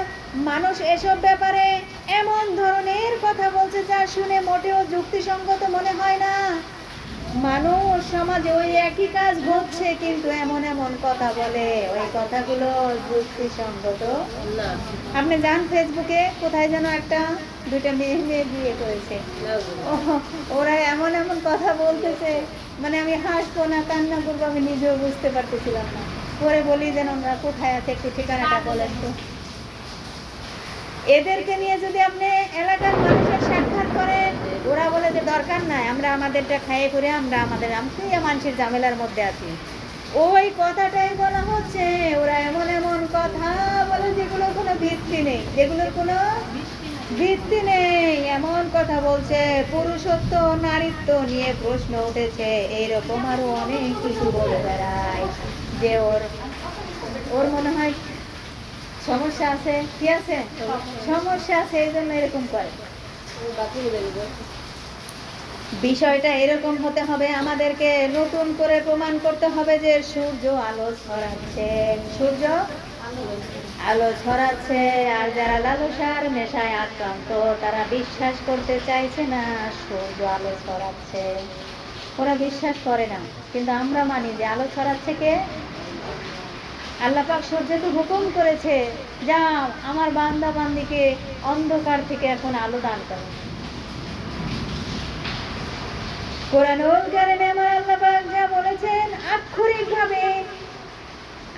মানুষ এসব ব্যাপারে এমন ধরনের কথা বলছে যা শুনে মোটেও যুক্তিসঙ্গত মনে হয় না। মানুষ সমাজে ওই একই কাজ ঘটছে, কিন্তু এমন এমন কথা বলে, ওই কথাগুলো যুক্তিসঙ্গত না। আপনি যান ফেসবুকে, কোথায় যেন একটা দুইটা মেয়ে বিয়ে করেছে, ওরা এমন এমন কথা বলতেছে, মানে আমি হাসবো না কান্না করবো আমি নিজেও বুঝতে পারতেছিলাম না। পরে বলি যেন ওরা কোথায় আছে একটু ঠিকানাটা বলেন তো। এদেরকে নিয়ে যদি আপনি এলাকার মানুষের সাক্ষাৎ করেন, ওরা বলে যে দরকার নাই, আমরা আমাদেরটা খাইয়ে করে আমরা মানুষের ঝামেলার মধ্যে আছি। ওই কথাটাই বলা হচ্ছে। ওরা এমন এমন কথা বলে যেগুলোর কোনো ভিত্তি নেই, যেগুলোর কোনো ভিত্তি নেই। এমন কথা বলছে, পুরুষত্ব নারীত্ব নিয়ে প্রশ্ন উঠেছে, এইরকম আরো অনেক কিছু বলে বেড়ায় যে ওর মনে হয় সমস্যা আছে। কি আছে? সমস্যা আছে, এই জন্য এরকম করে। বিষয়টা এরকম হতে হবে, আমাদেরকে নতুন করে প্রমাণ করতে হবে যে সূর্য আলো ছড়াচ্ছে, সূর্য আলো ছড়াচ্ছে। আর যারা লালসার নেশায় আক্রান্ত তারা বিশ্বাস করতে চাইছে না সূর্য আলো ছড়াচ্ছে। ওরা বিশ্বাস করে না, কিন্তু আমরা মানি যে আলো ছড়াচ্ছে কে? আল্লাহ পাক সূর্যকে হুকুম করেছে, যাও আমার বান্দা বান্দিকে অন্ধকার থেকে এখন আলো দান করো। কোরআনুল কারীমে আমার আল্লাহ পাক যা বলেছেন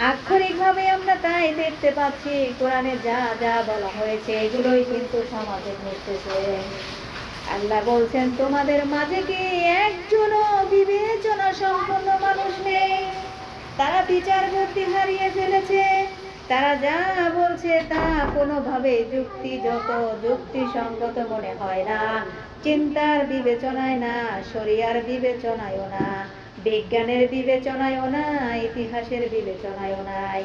আক্ষরিকভাবে আমরা তাই দেখতে পাচ্ছি। কোরআনে যা যা বলা হয়েছে এগুলোই কিন্তু সমাজে ঘটতেছে। আল্লাহ বলছেন, তোমাদের মাঝে কি একজনও বিবেচনা সম্পন্ন মানুষ নেই? তারা বিচার বুদ্ধি হারিয়ে ফেলেছে। তারা যা বলছে তা কোনোভাবে যুক্তিসঙ্গত মনে হয় না। চিন্তার বিবেচনায় না, শরিয়ার বিবেচনায়ও না, বিজ্ঞানের বিবেচনায়ও না, ইতিহাসের বিবেচনায়ও নাই।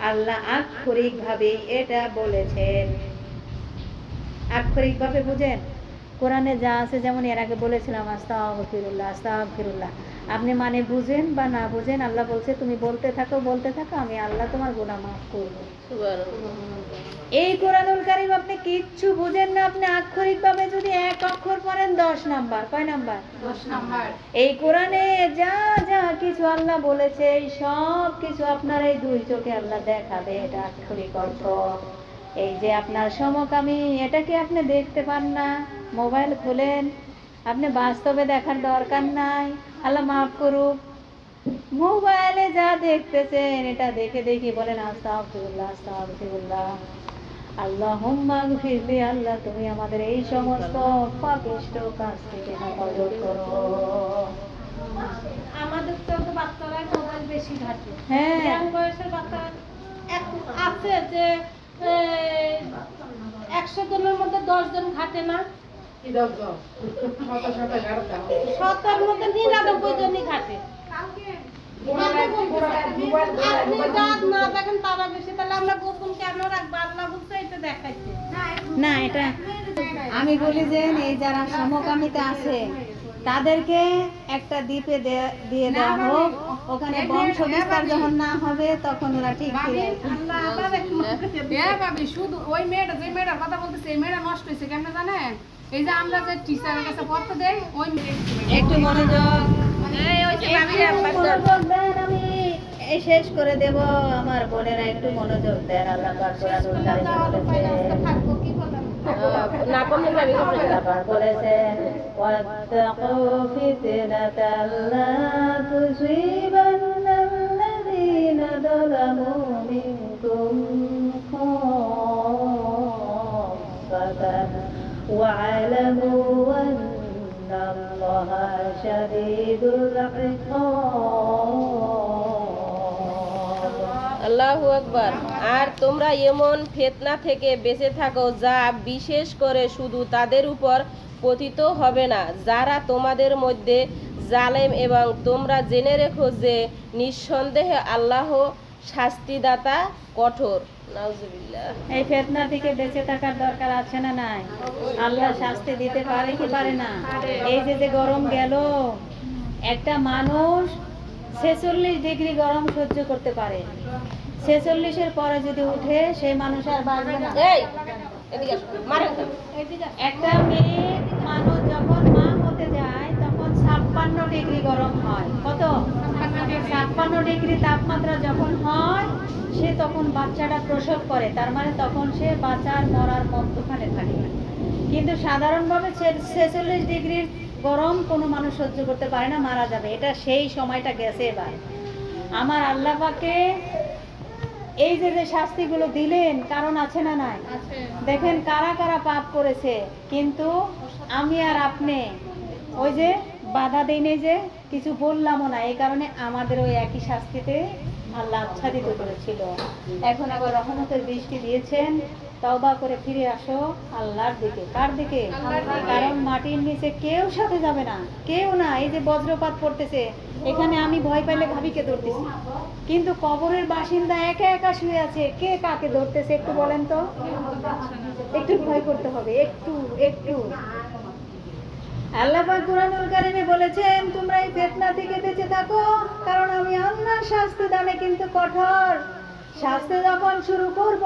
আল্লাহ আক্ষরিকভাবে এটা বলেছেন। আক্ষরিকভাবে বুঝেন, কোরআনে যা আছে, যেমন এর আগে বলেছিলাম আস্তাগফিরুল্লাহ আস্তাগফিরুল্লাহ, আপনি মানে বুঝেন বা না বুঝেন, আল্লাহ বলছে তুমি বলতে থাকো আমি আল্লাহ তোমার গুনাহ মাফ করবো। এই কোরআনুল কারীম আপনি কিচ্ছু বুঝেন না, আপনি আক্ষরিকভাবে যদি এক অক্ষর পড়েন 10 নাম্বার। কয় নাম্বার? 10 নাম্বার। এই কোরআনে যা যা কিছু আল্লাহ বলেছে এই সব কিছু আপনার এই দুই চোখে আল্লাহ দেখাবে, এটা আক্ষরিক অর্থ। এই যে আপনার সমকামী, এটাকে আপনি দেখতে পান না, মোবাইল খুলেন, আপনি বাস্তবে দেখার দরকার নাই। আল্লাহ মাফ করুক, মোবাইলে যা দেখতেছেন এটা দেখে দেখে বলেন আস্তাগফিরুল্লাহ আস্তাগফিরুল্লাহ। আল্লাহুম্মা গফিরলি, আল্লাহ তুমি আমাদের এই সমস্ত পাপিষ্ঠ কাজ থেকে হেফাজত করো। আমাদের তো বাচ্চারা মোবাইল বেশি ঘাটে। হ্যাঁ। ইয়াং বয়সের বাচ্চারা আছে যে 100 জনের মধ্যে 10 জন ঘাটে না, 100 মধ্যে 99 জনই ঘাটে। আপনি রাত না দেখেন তারা বেশি, তাহলে আমরা গোপন কেন রাখবো? আল্লাহ বলছে এটা দেখাইছে না, এটা আমি বলি যে এই যারা সমকামিতা আছে তাদেরকে একটা দ্বীপে দিয়ে দেওয়া হোক, ওখানে বংশ বিস্তার যখন না হবে তখন ওরা ঠিক ফিরে আসবে। ভাবি শুধু ওই মেয়েটা, যে মেয়েটার কথা বলতেছে, এই মেয়েটা নষ্ট হয়েছে কেমন জানেন? এই যে আমরা যে টিচারের কাছে পড়তে দেই, ওই একটু মনোযোগ, একটু মনোযোগ দেন, আমি এই শেষ করে দেব। আমার বোনেরা একটু মনোযোগ দেন। আল্লাহ পাক কোরআনুল কারীমে বলেছেন, থাকবো কি বলেন? না কমলে যাবি আল্লাহ পাক বলেছেন, ওয়াত্তাকু ফিতনাতাল লা তুসিবান্নাল্লাযীনা যালামু মিনকুম খাসাতান ওয়া'লামু আন্নাল্লাহা শাদীদুল ইকাব। আল্লাহু আকবার। আর তোমরা এমন ফিতনা থেকে বেঁচে থাকো যা বিশেষ করে শুধু তাদের উপর পতিত হবে না যারা তোমাদের মধ্যে জালেম, এবং তোমরা জেনে রেখো যে নিঃসন্দেহে আল্লাহ শাস্তিদাতা কঠোর। নাউজুবিল্লাহ। এই ফিতনা থেকে বেঁচে থাকার দরকার আছে না নাই? আল্লাহ শাস্তি দিতে পারে কি পারে না? এই যে গরম গেল, একটা মানুষ 46 ডিগ্রি গরম সহ্য করতে পারে, 46-এর পরে যদি উঠে সেই মানুষ আর বাঁচবে না। এই এদিকে আসো, মারেন কেন? একটা মেয়ে মানুষ যখন মা হতে যায় তখন 56 ডিগ্রি গরম হয়। কত? 56 ডিগ্রি তাপমাত্রা যখন হয়, সে তখন বাচ্চাটা প্রসব করে, তার মানে তখন সে বাঁচার মরার মধ্যখানে থাকে। কিন্তু সাধারণভাবে 46 ডিগ্রির গরম কোনো মানুষ সহ্য করতে পারে না, মারা যাবে। এটা সেই সময়টা গেছে। এবার আমার আল্লাহ পাকে এই যে শাস্তিগুলো দিলেন কারণ আছে না নাই? দেখেন কারা কারা পাপ করেছে, কিন্তু আমি আর আপনি ওই যে বাধা দেইনি, যে কিছু বললামও না, এই কারণে আমাদের ওই একই শাস্তিতে আল্লাহ আচ্ছাদিত করেছিল। এখন আবার রহমতের বৃষ্টি দিয়েছেন, তওবা করে ফিরে আসো আল্লাহর দিকে। কার দিকে? কারণ মাটির নিচে কেউ সাথে যাবে না, কেউ না। এই যে বজ্রপাত পড়তেছে, এখানে আমি ভয় পাইলে ভাবিকে ধরতেছি, কিন্তু কবরের বাসিন্দা একা একা শুয়ে আছে, কে কাকে ধরতেছে একটু বলেন তো? একটু ভয় করতে হবে, একটু একটু। আল্লাহ পাক কুরআনুল কারীমে বলেছেন, তোমরা এই ফিতনা থেকে বেঁচে থাকো, কারণ আমি আল্লাহ শাস্তি দানে কিন্তু কঠোর। শাস্তি যখন শুরু করব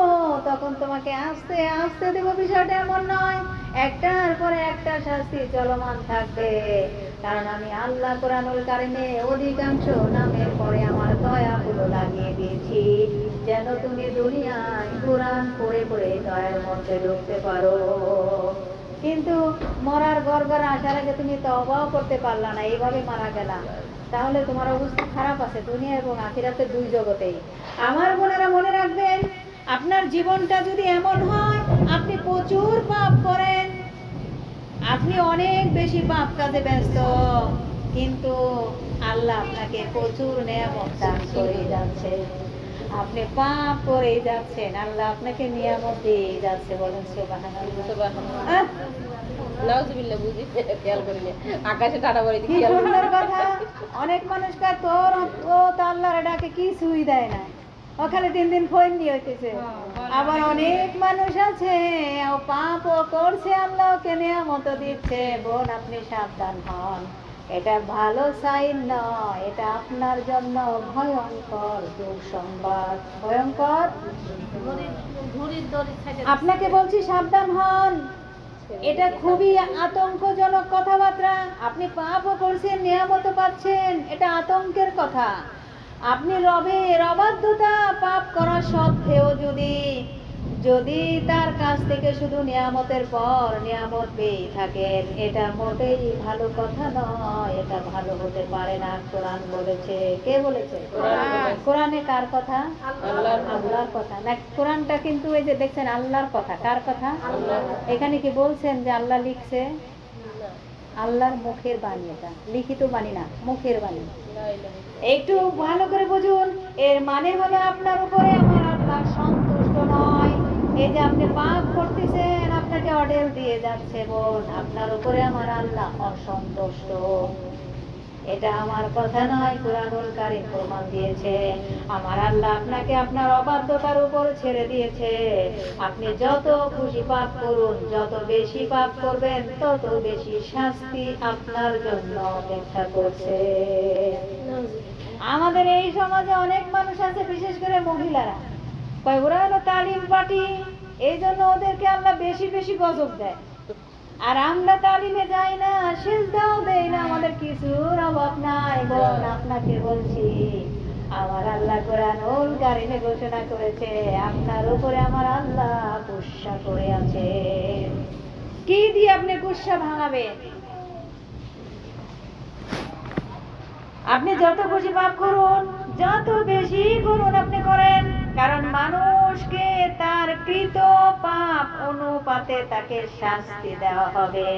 তখন তোমাকে আস্তে আস্তে দেব। বিষয়টা এমন নয় একটার পরে একটা শাস্তি চলমান থাকবে, কারণ আমি আল্লাহ কুরআনুল কারীমে অধিকাংশ নামের পরে আমার দয়াগুলো লাগিয়ে দিয়েছি, যেন তুমি দুনিয়ায় কোরআন পড়ে পড়ে দয়ার মধ্যে ঢুকতে পারো। কিন্তু মরার গড়গড় আসার আগে তুমি তওবাও করতে পারলা না, এইভাবে মারা গেলাম, তাহলে তোমার অবস্থা খারাপ আছে দুনিয়া এবং আখিরাতে, দুই জগতেই। আমার বোনেরা মনে রাখবেন, আপনার জীবনটা যদি এমন হয় আপনি প্রচুর পাপ করেন, আপনি অনেক বেশি পাপ কাজে ব্যস্ত, কিন্তু আল্লাহ আপনাকে প্রচুর নিয়ামত দান করে যাচ্ছে, আপনি পাপ করে যাচ্ছেন, আল্লাহ আপনাকে নিয়ামত দিয়ে যাচ্ছে। বলেন সুবহানাল্লাহ। সুবহানাল্লাহ। নাউজুবিল্লাহ। বুঝি খেয়াল করিনি, আকাশে টাটা পড়ে কি খেয়াল করিনি। সুন্দর কথা। অনেক মানুষ কার তোর ও তো আল্লাহর ডাকে কিছুই দেয় না, ওখানে 3 দিন ফোন দিয়ে হইতেছে। আবার অনেক মানুষ আছে ও পাপ ও করছে, আল্লাহকে নিয়ামত দিচ্ছে। বোন আপনি সাবধান হন, এটা ভালো সাইন নয়, এটা আপনার জন্য ভয়ঙ্কর দুঃসংবাদ। ভয়ঙ্কর, আপনাকে বলছি সাবধান হন, এটা খুবই আতঙ্কজনক কথাবার্তা। আপনি পাপও করছেন, নিয়ামতও পাচ্ছেন, এটা আতঙ্কের কথা। আপনি রবের অবাধ্যতা পাপ করা সত্ত্বেও যদি যদি তার কাছ থেকে শুধু নিয়ামতের পর নিয়ামত পেয়ে থাকেন, এটা মোটেই ভালো কথা নয়, এটা ভালো হতে পারে না। কোরআন বলেছে, কে বলেছে? কোরআনে কার কথা? আল্লাহর কথা না। কোরআনটা কিন্তু এই যে দেখছেন আল্লাহর কথা। কার কথা? এখানে কি বলছেন যে আল্লাহ লিখছে? আল্লাহর মুখের বাণী, এটা লিখিত বাণী না, মুখের বাণী। একটু ভালো করে বুঝুন, এর মানে হলো আপনার উপরে আমার আল্লাহ সন্তুষ্ট নয়। এই যে আপনি পাপ করতেছেন, আপনাকে অর্ডার দিয়ে যাচ্ছে বোন, আপনার উপরে আমার আল্লাহ অসন্তুষ্ট। এটা আমার কথা নয়, কুরআনুল কারীম প্রমাণ দিয়েছে। আমার আল্লাহ আপনাকে আপনার অবাধ্যতার উপর ছেড়ে দিয়েছে। আপনি যত খুশি পাপ করুন, যত বেশি পাপ করবেন, তত বেশি শাস্তি আপনার জন্য অপেক্ষা করছে। আমাদের এই সমাজে অনেক মানুষ আছে, বিশেষ করে মহিলারা, কয় ওরা হলো তালিম পার্টি, এই জন্য ওদেরকে আল্লাহ বেশি বেশি গজব দেয়। আর আমরা তালিমে যাই না, সিজদাও দেই না, আমাদের কিছুর অভাব নাই। বোন, আপনাকে বলছি, আমার আল্লাহ কোরআনুল কারীমে ঘোষণা করেছে, আপনার উপরে আমার আল্লাহ গুসা করে আছে। কি দিয়ে আপনি গুসা ভাঙাবেন? আপনি যত খুশি পাপ করুন, যত বেশি করুন আপনি করেন, কারণ মানুষকে তার কৃত পাপ অনুপাতে তাকে শাস্তি দেওয়া হবে।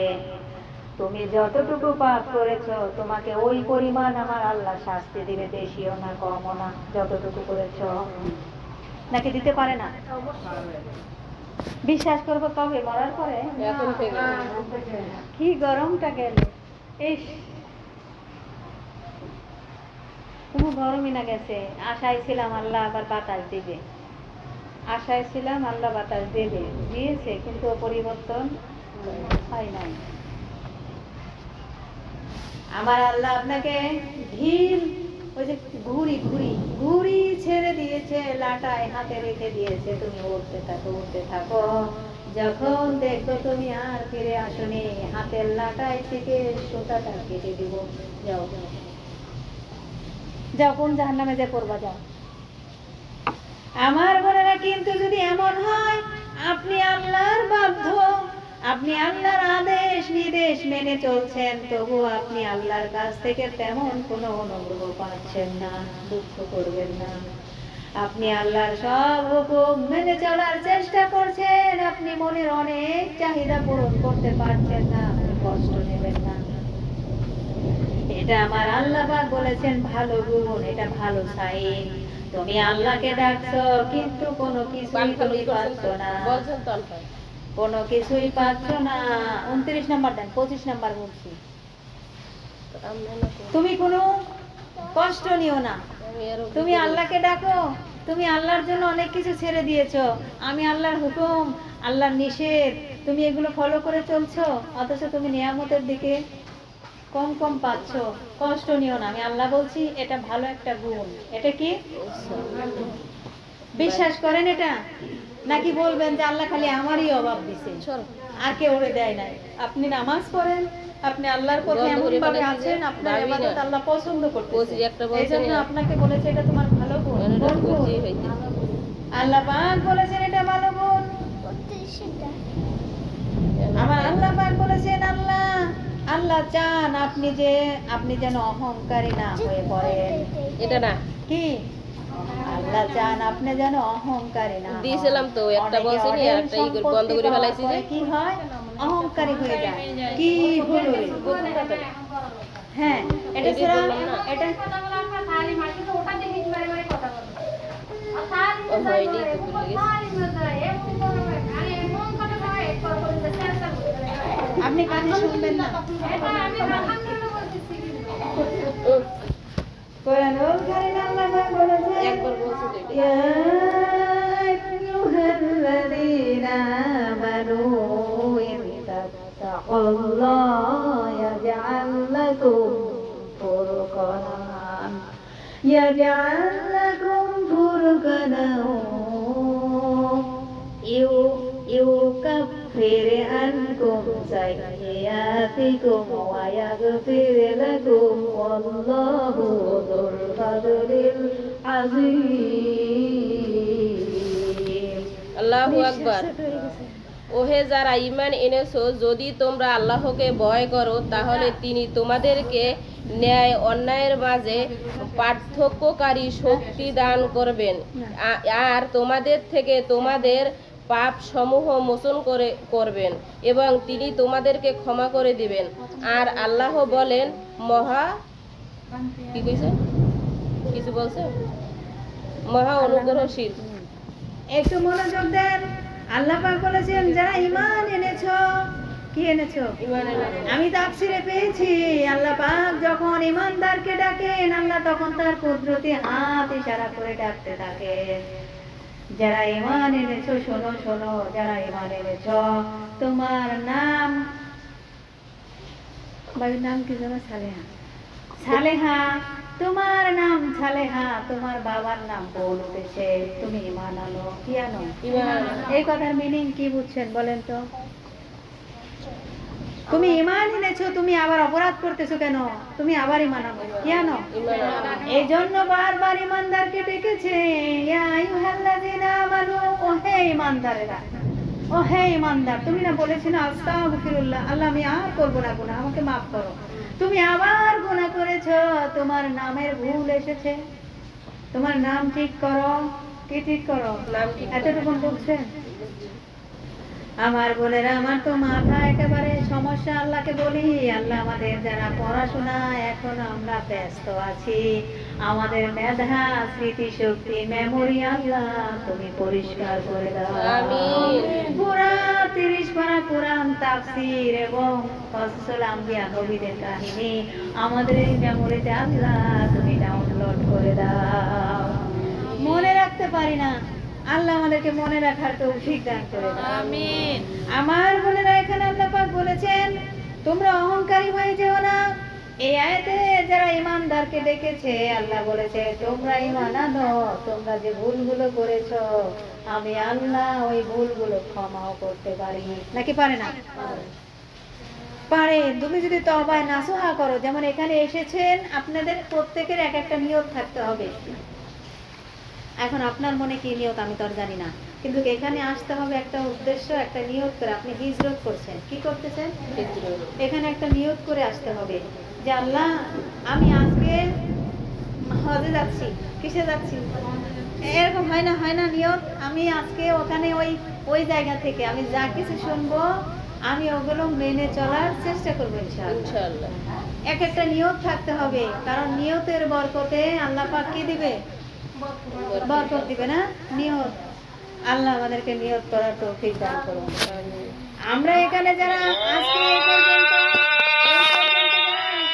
তুমি যতটুকু পাপ করেছো, তোমাকে ওই পরিমাণ আমার আল্লাহ শাস্তি দিবে, বেশিও না কমও না, যতটুকু করেছো। নাকি দিতে পারে না? বিশ্বাস করবো কবে? মরার পরে? এখন থেকে। কি গরমটা গেল! ইস, কোনো গরমই না গেছে। আশায় ছিলাম আল্লাহ আবার বাতাস দিবে, আশায় ছিলাম আল্লাহ বাতাস দেবে, দিয়েছে, কিন্তু পরিবর্তন হয় নাই। আমার আল্লাহ আপনাকে ঢিল, ওই যে ঘুড়ি ঘুড়ি ঘুড়ি ছেড়ে দিয়েছে, লাটায় হাতে রেখে দিয়েছে, তুমি উড়তে থাকো, উড়তে থাকো। যখন দেখবো তুমি আর ফিরে আসনি, হাতের লাটায় থেকে সুতাটা কেটে দিব। যাও যাও যাও, কোন জাহান্নামে যে পড়বা, যাও। আমার বোনেরা, কিন্তু যদি এমন হয় আপনি আল্লাহর বাধ্য, আপনি আল্লাহর আদেশ নির্দেশ মেনে চলছেন, তবু আপনি আল্লাহর কাছ থেকে তেমন কোনো অনুগ্রহ পাচ্ছেন না, দুঃখ করবেন না। আপনি আল্লাহর সব হুকুম মেনে চলার চেষ্টা করছেন, আপনি মনের অনেক চাহিদা পূরণ করতে পারছেন না, কষ্ট নেবেন না। এটা আমার আল্লাহ পাক বলেছেন ভালো গুণ, এটা ভালো সাইন। তুমি আল্লাহকে ডাকছো, কিন্তু কোনো কিছুই তুমি পাচ্ছ না, কোনো কিছুই পাচ্ছ না। 29 নাম্বার দেন, 25 নাম্বার বলছি। তুমি কোনো কষ্ট নিও না, তুমি আল্লাহকে ডাকো, তুমি আল্লাহর জন্য অনেক কিছু ছেড়ে দিয়েছো। আমি আল্লাহর হুকুম, আল্লাহর নিষেধ, তুমি এগুলো ফলো করে চলছো, অথচ তুমি নিয়ামতের দিকে কম কম পাচ্ছ। কষ্ট নিও না, আমি আল্লাহ বলছি, এটা ভালো একটা গুণ। এটা কি? বিশ্বাস করেন এটা? নাকি বলবেন যে আল্লাহ খালি আমারই অভাব দিছে, আর কেউ দেয় নাই? আপনি নামাজ পড়েন, আপনি আল্লাহর পথে এমন ভাবে আছেন, আপনার ইবাদত আল্লাহ পছন্দ করতেছে, এইজন্য আপনাকে বলেছে এটা তোমার ভালো গুণ। কোন গুণ? আল্লাহ পাক বলেছেন এটা ভালো গুণ। আমার আল্লাহ পাক বলেছেন, আল্লাহ চান আপনি যেন অহংকারী না হয়ে পড়েন। এটা না কি? আল্লাহ চান আপনি যেন অহংকারী না হন। দিয়েছিলাম তো একটা, বলছেন একটা বন্ধ করে ফেলাইছি, যে কি হয়? অহংকারী হয়ে যায়। কি হলো রে? হ্যাঁ, এটা ছাড়া এটা হয়নি তো, ভুলে গেছি। আপনি কানে শুনবেন না। কোরআনুল কারীম আল্লাহ পাক বলেছেন, একবার বলছি তো এটা। ইয়া আইয়ুহাল্লাযীনা আমানু ইত্তাকুল্লাহ ইয়াজআল লাকুম ফুরকানান, ইয়াজআল লাকুম ফুরকানান يكفر عنكم سيئاتكم ويغفر لكم والله ذو الفضل العظيم। আল্লাহ আল্লাহু আকবার। ওহে যারা ঈমান এনেছো, যদি তোমরা আল্লাহকে ভয় করো তাহলে তিনি তোমাদেরকে ন্যায় অন্যায়ের মাঝে পার্থক্যকারী শক্তি দান করবেন, আর তোমাদের থেকে তোমাদের পাপ সমূহ মোচন করবেন এবং তিনি তোমাদেরকে ক্ষমা করে দিবেন। আর আল্লাহ বলেন মহা কি কইছে, কিছু বলছে, মহা অনুগ্রহশীল। একটু মনোযোগ দেন। আল্লাহ পাক বলেছেন যারা ঈমান এনেছো, কি এনেছো? আমি তাফসিরে পেয়েছি আল্লাহ পাক যখন ঈমানদারকে ডাকেন আল্লাহ তখন তার কুদরতি হাত ইশারা করে ডাকতে থাকেন। যারা ঈমান এনেছো, শোনো শোনো, যারা ঈমান এনেছো, তোমার নাম, বাড়ির নাম কি যেন? সালেহা। সালেহা, তোমার নাম সালেহা, তোমার বাবার নাম বল উঠেছে, তুমি ঈমান আনো। কি আনো? এই কথার মিনিং কি বুঝছেন বলেন তো? তুমি ঈমান এনেছো, তুমি আবার অপরাধ করতেছো কেন? তুমি আবার ঈমান আনো। কি আনো? এই জন্য বারবার ঈমানদারকে ডেকেছে, ইয়া আইয়ুহাল্লাযীনা আমানু, ও হে ঈমানদারেরা, ও হে ঈমানদার, তুমি না বলেছিলে আস্তাগফিরুল্লাহ, আল্লাহ আমি আর করব না গুনাহ, আমাকে মাফ করো। তুমি আবার গুনাহ করেছো, তোমার নামের ভুল এসেছে, তোমার নাম ঠিক করো। কি ঠিক করো? এতটুকু বুঝছেন? আমার বোনেরা, আমার তো মাথা একেবারে সমস্যা। আল্লাহকে বলি, আল্লাহ আমাদের যারা পড়াশোনা এখন আমরা ব্যস্ত আছি, আমাদের মেধা, স্মৃতিশক্তি, মেমোরি আল্লাহ তুমি পরিষ্কার করে দাও। পুরা 30 পারা কোরআন তাফসীর এবং কসসুল আম্বিয়া নবীদের কাহিনী আমাদের এই মেমোরিতে আল্লাহ তুমি ডাউনলোড করে দাও। মনে রাখতে পারি না, আল্লাহ আমাদেরকে মনে রাখার তৌফিক দান করে দাও। আমিন। আমার বোনেরা, এখানে আল্লাহ পাক বলেছেন তোমরা অহংকারী হয়ে যেও না। এই আয়াতে যারা ঈমানদারকে ডেকেছে আল্লাহ বলেছে তোমরা ঈমান আনো, তোমরা যে ভুলগুলো করেছো আমি আল্লাহ ওই ভুলগুলো ক্ষমাও করতে পারি। নাকি পারে না? পারে। তুমি যদি তওবায়ে নাসুহা করো, যেমন এখানে এসেছেন, আপনাদের প্রত্যেকের এক একটা নিয়ত থাকতে হবে। এখন আপনার মনে কি নিয়ত আমি তো আর জানি না, কিন্তু এখানে আসতে হবে একটা উদ্দেশ্য, একটা নিয়ত করে। আপনি হিজরত করছেন, কি করতেছেন? এখানে একটা নিয়ত করে আসতে হবে যে আল্লাহ আমি আজকে হজে যাচ্ছি। কিসে যাচ্ছি? এরকম হয় না, হয় না নিয়ত? আমি আজকে ওখানে ওই জায়গা থেকে আমি যা কিছু শুনবো আমি ওগুলো মেনে চলার চেষ্টা করবো ইনশাআল্লাহ। এক একটা নিয়ত থাকতে হবে, কারণ নিয়তের বরকতে আল্লাহ পাক কি দিবে? বরকত দিবে না? নিয়ত। আল্লাহ আমাদেরকে নিয়ত করার তৌফিক দান করুন। আমরা এখানে যারা আজকে এই পর্যন্ত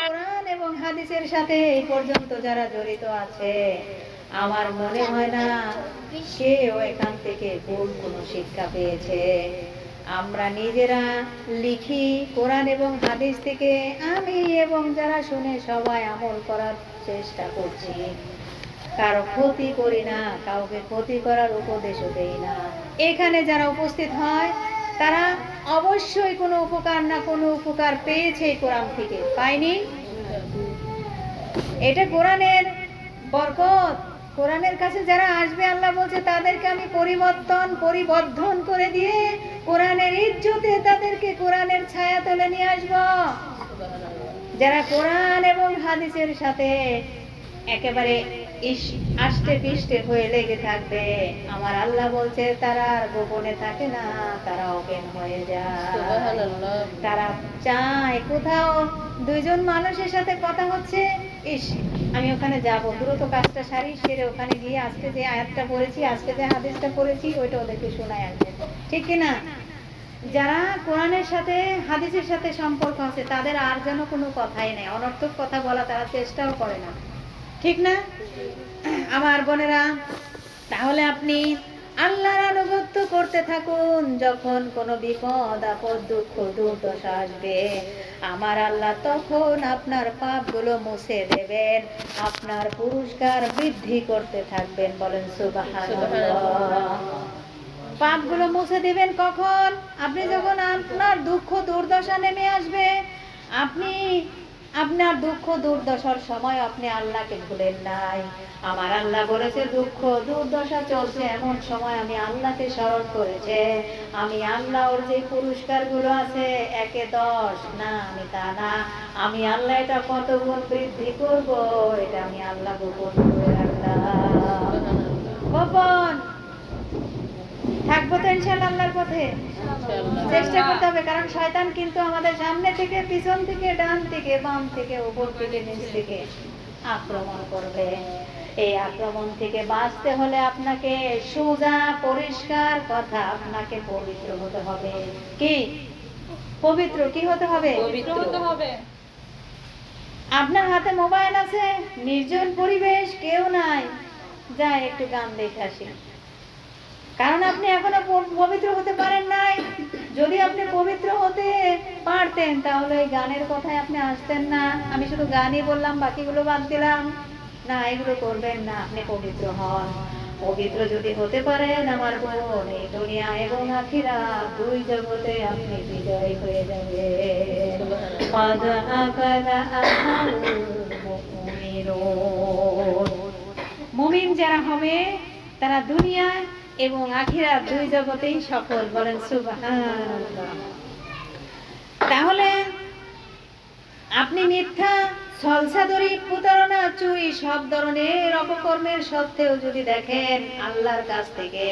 কোরআন এবং হাদিসের সাথে এই পর্যন্ত যারা জড়িত আছে, আমার মনে হয় না কেউ এখান থেকে ভুল কোনো শিক্ষা পেয়েছে। আমরা নিজেরা লিখি কোরআন এবং হাদিস থেকে, আমি এবং যারা শুনে সবাই আমল করার চেষ্টা করছি। কারো ক্ষতি করি না, কাউকে ক্ষতি করার উপদেশও দেই না। এখানে যারা উপস্থিত হয় তারা অবশ্যই কোনো উপকার না কোনো উপকার পেয়েছে কোরআন থেকে, পায়নি? এটা কোরআনের বরকত। কোরআনের কাছে যারা আসবে আল্লাহ বলছে তাদেরকে আমি পরিবর্ধন করে দিয়ে কোরআনের ইজ্জতে তাদেরকে কোরআনের ছায়া তলে নিয়ে আসবো। যারা কোরআন এবং হাদিসের সাথে একেবারে আষ্টে পৃষ্ঠে হয়ে লেগে থাকবে, আমার আল্লাহ বলছে তারা আর গোপনে থাকে না, তারা ওপেন হয়ে যায়। তারা চায় কোথাও দুইজন মানুষের সাথে কথা হচ্ছে, ইস আমি ওখানে যাব, দ্রুত কাজটা সারি, সেরে ওখানে গিয়ে আজকে যে আয়াতটা পড়েছি, আজকে যে হাদিসটা পড়েছি ওইটা ওদেরকে শোনায় আসবে। ঠিক কিনা? যারা কোরআনের সাথে হাদিসের সাথে সম্পর্ক আছে তাদের আর যেন কোনো কথাই নেই, অনর্থক কথা বলা তারা চেষ্টাও করে না। ঠিক না আমার বোনেরা? তাহলে আপনি আল্লাহর আনুগত্য করতে থাকুন। যখন কোনো বিপদ আপদ দুঃখ দুর্দশা আসবে আমার আল্লাহ তখন আপনার পাপগুলো মুছে দেবেন, আপনার পুরস্কার বৃদ্ধি করতে থাকবেন। বলেন সুবহানাল্লাহ। পাপগুলো মুছে দিবেন কখন? আপনি যখন আপনার দুঃখ দুর্দশা নেমে আসবে, আপনি আপনার দুঃখ দুর্দশার সময় আপনি আল্লাহকে ভুলেন নাই। আমার আল্লাহ বলেছে দুঃখ দুর্দশা চলছে এমন সময় আমি আল্লাহকে স্মরণ করেছে, আমি আল্লাহ ওর যে পুরস্কারগুলো আছে 1-10 না, আমি তা না, আমি আল্লাহ এটা কত গুণ বৃদ্ধি করব এটা আমি আল্লাহ গোপন করে রাখলাম। গোপন থাকবো তো ইনশাআল্লাহ আল্লাহর পথে, চেষ্টা করতে হবে। কারণ শয়তান কিন্তু আমাদের সামনে থেকে, পিছন থেকে, ডান থেকে, বাম থেকে, উপর থেকে, নিচ থেকে আক্রমণ করবে। এই আক্রমণ থেকে বাঁচতে হলে আপনাকে সোজা পরিষ্কার কথা, আপনাকে পবিত্র হতে হবে। কি পবিত্র কি হতে হবে? পবিত্র হতে হবে। আপনার হাতে মোবাইল আছে, নির্জন পরিবেশ, কেউ নাই, যা একটু গান দেখে আসি। কারণ আপনি এখনো পবিত্র হতে পারেন নাই। যদি আপনি পবিত্র হতে পারতেন তাহলে এই গানের কথায় আপনি আসতেন না। আমি শুধু গানই বললাম, বাকিগুলো বাদ দিলাম না, এগুলো করবেন না। আপনি পবিত্র হন। পবিত্র যদি হতে পারেন আমার বোন, এই দুনিয়া এবং আখিরাত দুই জগতে আপনি বিজয় হয়ে যাবেন। قد أفلح المؤمنون। মুমিন যারা হবে তারা দুনিয়া এবং আখিরাত দুই জগতেই সফল। বলেন সুবহানাল্লাহ। তাহলে আপনি মিথ্যা, ছলচাতুরি, প্রতারণা, চুরি সব ধরনের অপকর্মের সত্ত্বেও যদি দেখেন আল্লাহর কাছ থেকে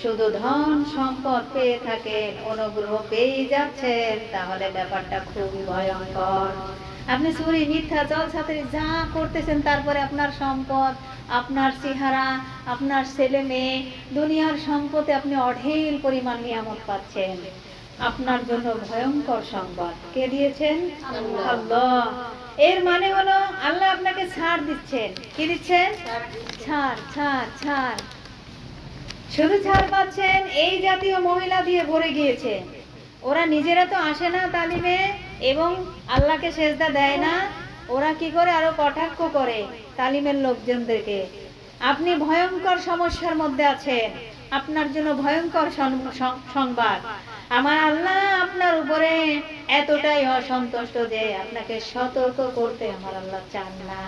শুধু ধন সম্পদ পেয়ে থাকেন, অনুগ্রহ পেয়ে যাচ্ছেন, তাহলে ব্যাপারটা খুবই ভয়ঙ্কর। আপনি চুরি, মিথ্যা, ছলচাতুরি যা করতেছেন, তারপরে আপনার সম্পদ, আপনার চেহারা, আপনার ছেলে মেয়ে, দুনিয়ার সম্পদে আপনি অঢেল পরিমাণ নিয়ামত পাচ্ছেন। আপনার জন্য ভয়ঙ্কর সংবাদ কে দিয়েছেন? আল্লাহ। এর মানে হলো আল্লাহ আপনাকে ছাড় দিচ্ছেন। কি দিচ্ছেন? ছাড় ছাড় ছাড়। শুধু ছাড় পাচ্ছেন এই জাতীয় মহিলা দিয়ে ভরে গিয়েছে। ওরা নিজেরা তো আসে না তালিমে এবং আল্লাহকে সেজদা দেয় না, ওরা কি করে আরো কটাক্ষ করে তালিমের লোকজনদেরকে। আপনি ভয়ঙ্কর সমস্যার মধ্যে আছেন, আপনার জন্য ভয়ঙ্কর সংবাদ। আমার আল্লাহ আপনার উপরে এতটাই অসন্তুষ্ট যে আপনাকে সতর্ক করতে আমার আল্লাহ চান না।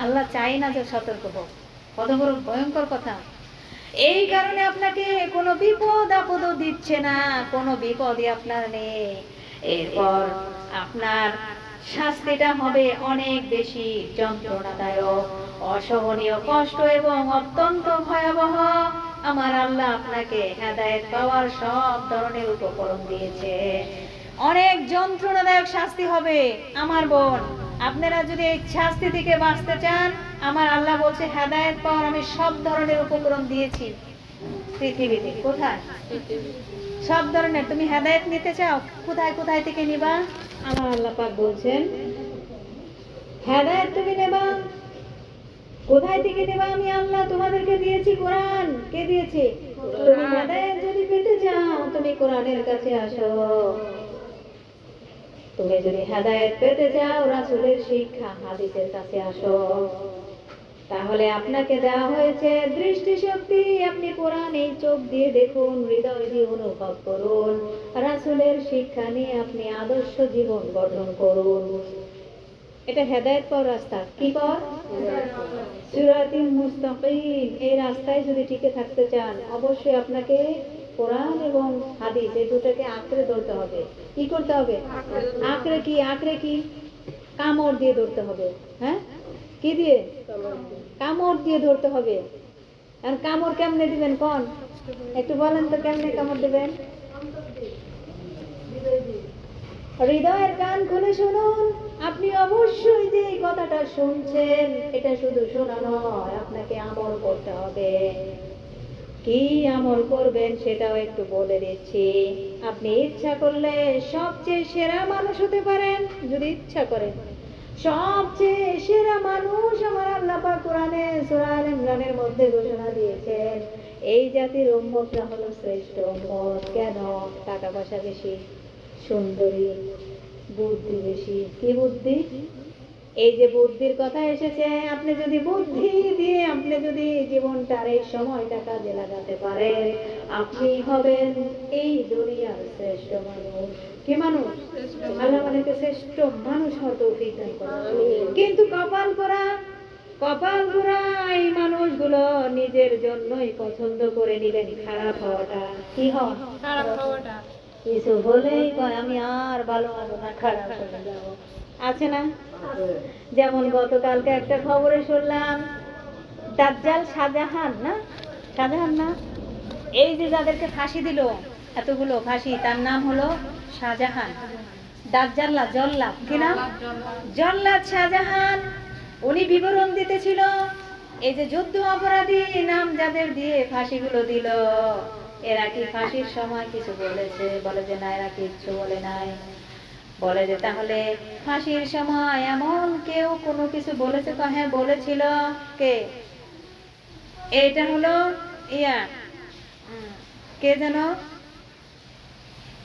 আল্লাহ চাই না যে সতর্ক হোক। কত বড় ভয়ঙ্কর কথা। এই কারণে আপনাকে কোনো বিপদ আপদও দিচ্ছে না, কোনো বিপদই আপনার নেই। এরপর আপনার শাস্তিটা হবে অনেক বেশি যন্ত্রণাদায়ক, অসহনীয় কষ্ট এবং অত্যন্ত ভয়াবহ। আমার আল্লাহ আপনাকে হেদায়েত পাওয়ার সব ধরনের উপকরণ দিয়েছে। অনেক যন্ত্রণাদায়ক শাস্তি হবে আমার বোন। আপনারা যদি এই শাস্তি থেকে বাঁচতে চান, আমার আল্লাহ বলছে হেদায়েত পাওয়ার আমি সব ধরনের উপকরণ দিয়েছি পৃথিবীতে। কোথায়? সব ধরনের। তুমি হেদায়েত নিতে চাও, কোথায় কোথায় থেকে নিবা? আমার আল্লাহ পাক বলছেন হেদায়েত তুমি নেবা কোথায় থেকে নেবা? আমি আল্লাহ তোমাদেরকে দিয়েছি কোরআন। কে দিয়েছে? তুমি হেদায়েত যদি পেতে চাও তুমি কোরআনের কাছে আসো। তুমি যদি হেদায়েত পেতে চাও রাসূলের শিক্ষা হাদিসের কাছে আসো। তাহলে আপনাকে দেওয়া হয়েছে দৃষ্টিশক্তি, আপনি কোরআন এই চোখ দিয়ে দেখুন, হৃদয় দিয়ে অনুভব করুন, রাসূলের শিক্ষা নিয়ে আপনি আদর্শ জীবন গঠন করুন। এটা হেদায়েত পাওয়ার রাস্তা। কি পথ? সিরাতুল মুস্তাকিম। এই রাস্তায় যদি টিকে থাকতে চান অবশ্যই আপনাকে কোরআন এবং হাদিস এই দুটোকে আঁকড়ে ধরতে হবে। কি করতে হবে? আঁকড়ে কি? আঁকড়ে কি? কামড় দিয়ে ধরতে হবে। হ্যাঁ, কি দিয়ে? কামড় দিয়ে ধরতে হবে। আর কামড় কেমনে দিবেন কোন? একটু বলেন তো কেমনে কামড় দিবেন? হৃদয়ের কান খুলে শুনুন। আপনি অবশ্যই যে এই কথাটা শুনছেন এটা শুধু শোনা নয়, আপনাকে আমল করতে হবে। কি আমল করবেন সেটাও একটু বলে দিচ্ছি। আপনি ইচ্ছা করলে সবচেয়ে সেরা মানুষ হতে পারেন, যদি ইচ্ছা করেন। সবচেয়ে সেরা মানুষ আমার আল্লাহ পাক কোরআনে সূরা আল ইমরানের মধ্যে ঘোষণা দিয়েছেন এই জাতির উম্মতরা হলো শ্রেষ্ঠ উম্মত। কেন? টাকা পয়সা বেশি, সুন্দরী, বুদ্ধি বেশি। কি বুদ্ধি? এই যে বুদ্ধির কথা এসেছে, আপনি যদি বুদ্ধি দিয়ে আপনি যদি জীবনটার এই সময়টা কাজে লাগাতে পারেন, আপনি হবেন এই দুনিয়ার শ্রেষ্ঠ মানুষ। কি মানুষ? আল্লাহ আমাদেরকে শ্রেষ্ঠ মানুষ হওয়ার তৌফিক দান করুন। কিন্তু কপাল পোড়া এই মানুষগুলো নিজের জন্যই পছন্দ করে নিলেন খারাপ হওয়াটা। কি হয়? খারাপ খাওয়াটা। কিছু হলেই কয় আমি আর ভালো হবো না, খারাপ হয়ে যাবো। আছে না? যেমন গতকালকে একটা খবরে শুনলাম, দাজ্জাল শাহজাহান না, এই যে যাদেরকে ফাঁসি দিল, এতগুলো ফাঁসি, তার নাম হলো শাহজাহান। দাজ্জাল্লা জল্লাদ, কি নাম? জল্লাদ শাহজাহান। উনি বিবরণ দিতেছিল এই যে যুদ্ধ অপরাধী নাম যাদের দিয়ে ফাঁসিগুলো দিল, এরা কি ফাঁসির সময় কিছু বলেছে? বলে যে না, এরা কিচ্ছু বলে নাই। বলে যে তাহলে ফাঁসির সময় এমন কেউ কোনো কিছু বলেছে? হ্যাঁ বলেছিল। কে? এটা হলো কে যেন,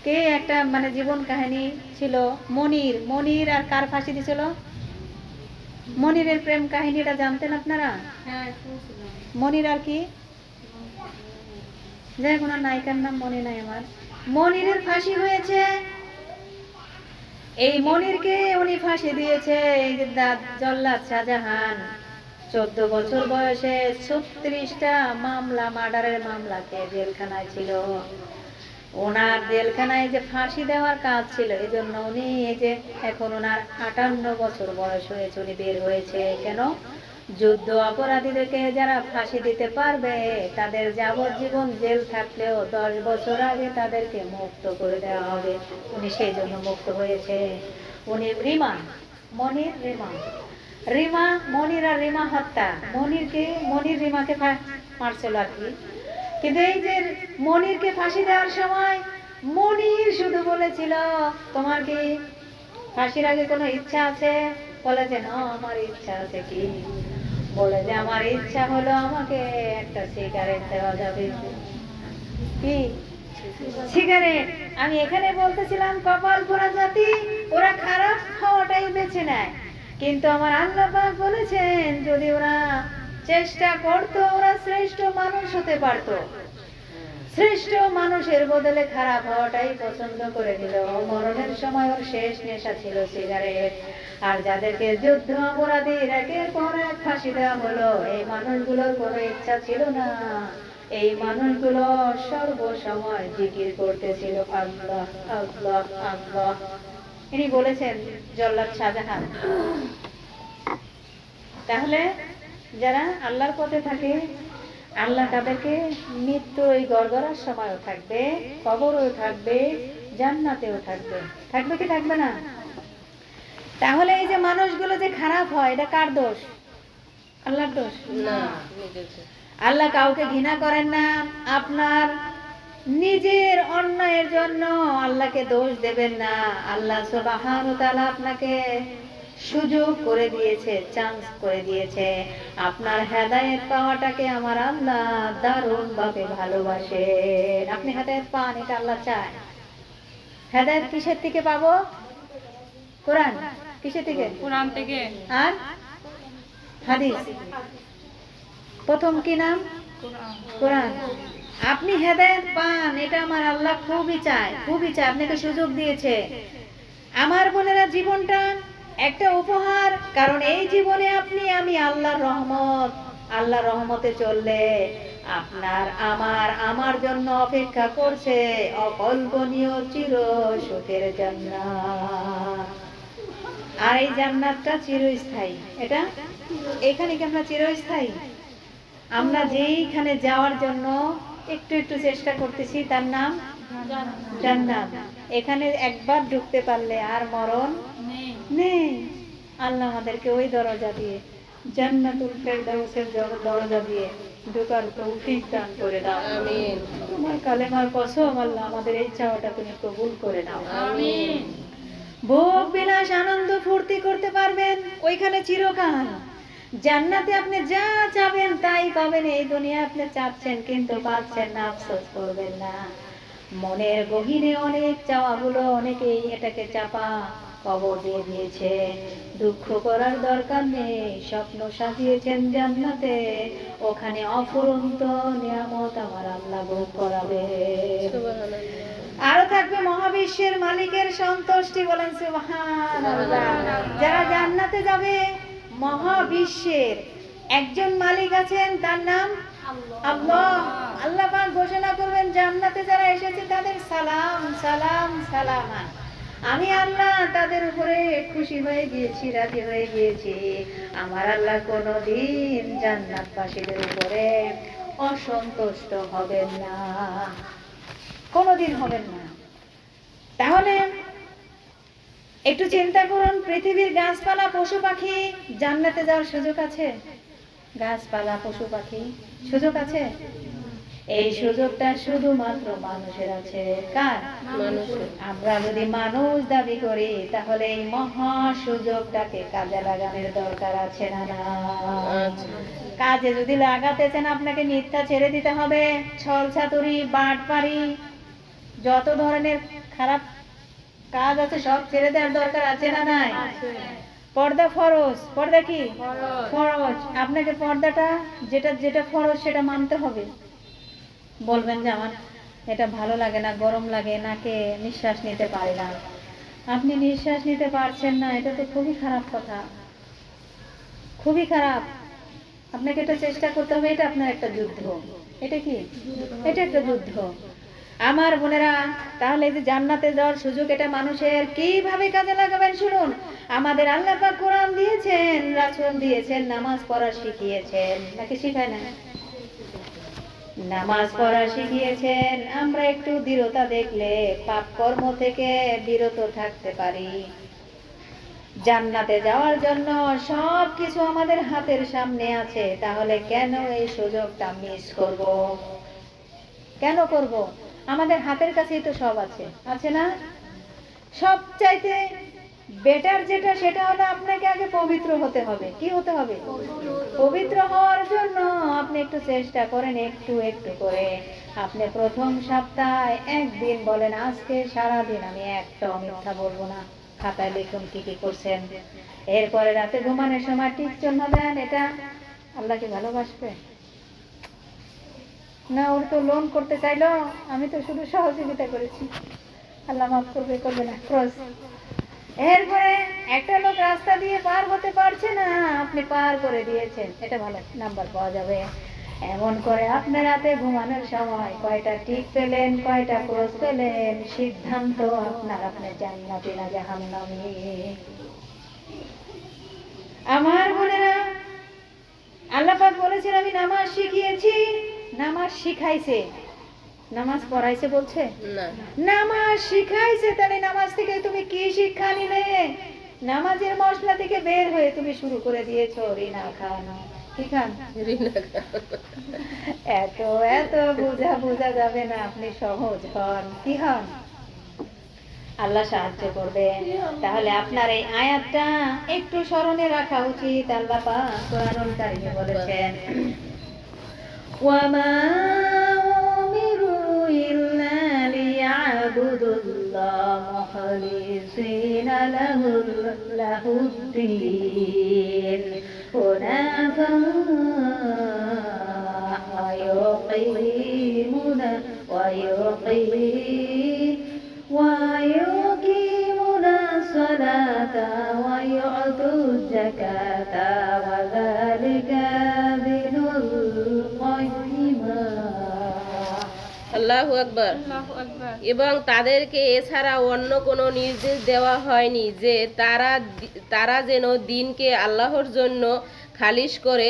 কে একটা মানে জীবন কাহিনী ছিল, মনির আর কার ফাঁসি দিছিল? মনিরের প্রেম কাহিনীটা জানতেন আপনারা? হ্যাঁ, শুনছিলাম। মনির আর কি, যে কোনো নায়িকার নাম মনে নাই আমার। মনিরের ফাঁসি হয়েছে। এই মনিরকে উনি ফাঁসি দিয়েছে এই যে জল্লাদ শাহজাহান। 14 বছর বয়সে 36টা মামলা, মার্ডারের মামলাতে জেলখানায় ছিল। ওনার জেলখানায় যে ফাঁসি দেওয়ার কাজ ছিল, এই জন্য উনি এই যে এখন ওনার 58 বছর বয়স হয়েছে, উনি বের হয়েছে। কেন? যুদ্ধ অপরাধীদেরকে যারা ফাঁসি দিতে পারবে, তাদের যাবজ্জীবন জেল থাকলেও 10 বছর আগে তাদেরকে মুক্ত করে দেওয়া হবে। উনি সেই জন্য মুক্ত হয়েছে। উনি মনির আর রিমা হত্যা। মনির রিমাকে মারছিল আর কি। কিন্তু এই যে মনিরকে ফাঁসি দেওয়ার সময় মনির শুধু বলেছিল, তোমার কি ফাঁসির আগে কোনো ইচ্ছা আছে? বলে যে না, আমার ইচ্ছা আছে। কি? বলে যে আমার ইচ্ছা হলো আমাকে একটা সিগারেট দেওয়া যাবে। কি সিগারেট? আমি এখানে বলতেছিলাম কপাল পোড়া জাতি, ওরা খারাপ খাওয়াটাই বেছে নেয়। কিন্তু আমার আল্লাহ পাক বলেছেন যদি ওরা চেষ্টা করতো, ওরা শ্রেষ্ঠ মানুষ হতে পারতো। শ্রেষ্ঠ মানুষের বদলে খারাপ হওয়াটাই পছন্দ করে নিল। মরণের সময় ওর শেষ নেশা ছিল সিগারেট। আর যাদেরকে যুদ্ধ অপরাধী একের পর এক ফাঁসি দেওয়া হলো, এই মানুষগুলোর কোনো ইচ্ছা ছিল না। এই মানুষগুলো সর্বসময় জিকির করতেছিল আল্লাহ আল্লাহ আল্লাহ। ইনি বলেছেন জল্লাদ শাহজাহান। তাহলে যারা আল্লাহর পথে থাকে, আল্লাহ তাদেরকে মৃত্যু ওই গড়গড়ার সময়ও থাকবে, কবরও থাকবে, জান্নাতেও থাকবে। থাকবে কি থাকবে না? তাহলে এই যে মানুষগুলো যে খারাপ হয়, এটা কার দোষ? আল্লাহর দোষ না। আল্লাহ কাউকে ঘৃণা করেন না। আপনার নিজের অন্যায়ের জন্য আল্লাহকে দোষ দেবেন না। আল্লাহ সুবহানাহু ওয়া তাআলা আপনাকে সুযোগ করে দিয়েছে, চান্স করে দিয়েছে। আপনার হেদায়েত পাওয়াটাকে আমার আল্লাহ দারুণ ভাবে ভালোবাসেন। আপনি হেদায়েত পান, এটা আল্লাহ চায়। হেদায়েত কিসের থেকে পাবো? কোরআন। কিসের থেকে? কোরআন থেকে আর হাদিস। প্রথম কি নাম? কোরআন। আপনি হেদায়েত পান, এটা আমার আল্লাহ খুবই চায়, খুবই চায়। আপনাকে সুযোগ দিয়েছে। আমার বোনেরা, জীবনটা একটা উপহার। কারণ এই জীবনে আমি আল্লাহর রহমত, আল্লাহর রহমতে চললে আপনার আমার জন্য অপেক্ষা করছে অকল্পনীয় চির সুখের জান্নাত। আর এই জান্নাতটা চিরস্থায়ী। এটা এখানে কি আমরা চিরস্থায়ী? আমরা যেইখানে যাওয়ার জন্য একটু একটু চেষ্টা করতেছি, তার নাম জান্নাত। এখানে একবার ঢুকতে পারলে আর মরণ নেই। আল্লাহ আমাদেরকে ওই দরজা দিয়ে, জান্নাতুল ফেরদাউসের দরজা দিয়ে ঢোকার তৌফিক দান করে দাও। আমিন। তোমার কালেমার কসম, আল্লাহ আমাদের এই চাওয়াটা তুমি কবুল করে নাও। আমিন। ভোগ বিলাস আনন্দ ফুর্তি করতে পারবেন ওইখানে চিরকাল। জান্নাতে আপনি যা চাবেন তাই পাবেন। এই দুনিয়া আপনি চাচ্ছেন কিন্তু পাচ্ছেন না, আফসোস করবেন না। মনের গহীনে অনেক চাওয়াগুলো অনেকেই এটাকে চাপা কবর দিয়ে দিয়েছে। দুঃখ করার দরকার নেই, স্বপ্ন সাজিয়েছেন জান্নাতে, ওখানে অফুরন্ত নিয়ামত আমার আল্লাহ ভোগ করাবে। আরো থাকবে মহাবিশ্বের মালিকের সন্তুষ্টি, বলেন সুবহানাল্লাহ। যারা জান্নাতে যাবে, মহাবিশ্বের একজন মালিক আছেন, তার নাম আল্লাহ। আল্লাহ পাক ঘোষণা করবেন, জান্নাতে যারা এসেছে তাদের সালাম সালাম সালামা। আমি আল্লাহ তাদের উপরে খুশি হয়ে গিয়েছি, রাজি হয়ে গিয়েছি। আমার আল্লাহ কোনোদিন জান্নাতবাসীদের উপরে অসন্তুষ্ট হবেন না, কোনোদিন হবেন না। তাহলে একটু চিন্তা করুন, পৃথিবীর গাছপালা পশু পাখি জান্নাতে যাওয়ার সুযোগ আছে? গাছপালা পশু পাখি সুযোগ আছে? এই সুযোগটা শুধুমাত্র মানুষের আছে। কার? মানুষের। আমরা যদি মানুষ দাবি করি, তাহলে এই মহা সুযোগটাকে কাজে লাগানোর দরকার আছে না? না, কাজে যদি লাগাতে চান, আপনাকে মিথ্যা ছেড়ে দিতে হবে, ছল ছাতুরি বাটপারি যত ধরনের খারাপ কাজ আছে সব ছেড়ে দেওয়ার দরকার আছে না? নাই। পর্দা ফরজ, পর্দা কি ফরজ। আপনাকে পর্দাটা যেটা যেটা ফরজ সেটা মানতে হবে। বলবেন যে আমার এটা ভালো লাগে না, গরম লাগে, নাকে নিঃশ্বাস নিতে পারি না। আপনি নিঃশ্বাস নিতে পারছেন না, এটা তো খুবই খারাপ কথা, খুবই খারাপ। আপনাকে এটা চেষ্টা করতে হবে, এটা আপনার একটা যুদ্ধ। এটা কি? এটা একটা যুদ্ধ আমার বোনেরা। তাহলে এই যে জান্নাতে যাওয়ার সুযোগ, এটা মানুষের কিভাবে কাজে লাগাবেন শুনুন। আমাদের আল্লাহ পাক কোরআন দিয়েছেন, রাসূল দিয়েছেন, নামাজ পড়া শিখিয়েছেন, নাকি শিখায় না? নামাজ পড়া শিখিয়েছেন। আমরা একটু দৃঢ়তা দেখলে পাপ কর্ম থেকে বিরত থাকতে পারি। জান্নাতে যাওয়ার জন্য সব কিছু আমাদের হাতের সামনে আছে, তাহলে কেন এই সুযোগটা মিস করব? কেন করব? আমাদের হাতের কাছেই তো সব আছে, আছে না? সব চাইতে বেটার যেটা, সেটা হলো আপনাকে আগে পবিত্র হতে হবে। কি হতে হবে? পবিত্র হওয়ার জন্য আপনি একটু চেষ্টা করেন, একটু একটু করে। আপনি প্রথম সপ্তাহে একদিন বলেন, আজকে সারাদিন আমি একটা মিথ্যা বলবো না। খাতায় লিখুন কি কি করছেন। এরপরে রাতে ঘুমানোর সময় ঠিক চিহ্ন দেন। এটা আল্লাহকে ভালোবাসবে না? ওর তো লোন করতে চাইলো, আমি তো শুধু সহযোগিতা করেছি, আল্লাহ মাফ করবে, করবে না, ক্রস। এরপরে একটা লোক রাস্তা দিয়ে পার হতে পারছে না, আপনি পার করে দিয়েছেন, এটা ভালো নাম্বার পাওয়া যাবে। এমন করে আপনি রাতে ঘুমানোর সময় কয়টা টিক পেলেন, কয়টা ক্রস পেলেন, সিদ্ধান্ত আপনার। আপনি জান্নাতি না জাহান্নামী। আমার বোনেরা, আল্লাহ পাক বলেছেন আমি নামাজ শিখিয়েছি, নামাজ শিখাইছে, নামাজ পড়াইছে বলছে না, নামাজ শিখাইছে। তাহলে নামাজ থেকে তুমি কি শিক্ষা নিলে? নামাজের মশলা থেকে বের হয়ে তুমি শুরু করে দিয়েছো রিনা খান। কি খান? এত এত বোঝা যাবে না, আপনি সহজ হন। কি হন? আল্লাহ সাহায্য করবে। তাহলে আপনার এই আয়াতটা একটু স্মরণে রাখা উচিত। আল্লাহ পাক কোরআনুল কারীমে বলেছেন, ওয়ামা উমিরু ইল্লা লিয়াবুদুল্লাহ মুখলিসিনা লাহুদ্দীন হুনাফা ওয়া ويقيمون الصلاة ويؤتوا الزكاة وذلك دين القيمة। আল্লাহু আকবার। এবং তাদেরকে এছাড়া অন্য কোনো নির্দেশ দেওয়া হয়নি যে তারা যেন দিনকে আল্লাহর জন্য খালিস করে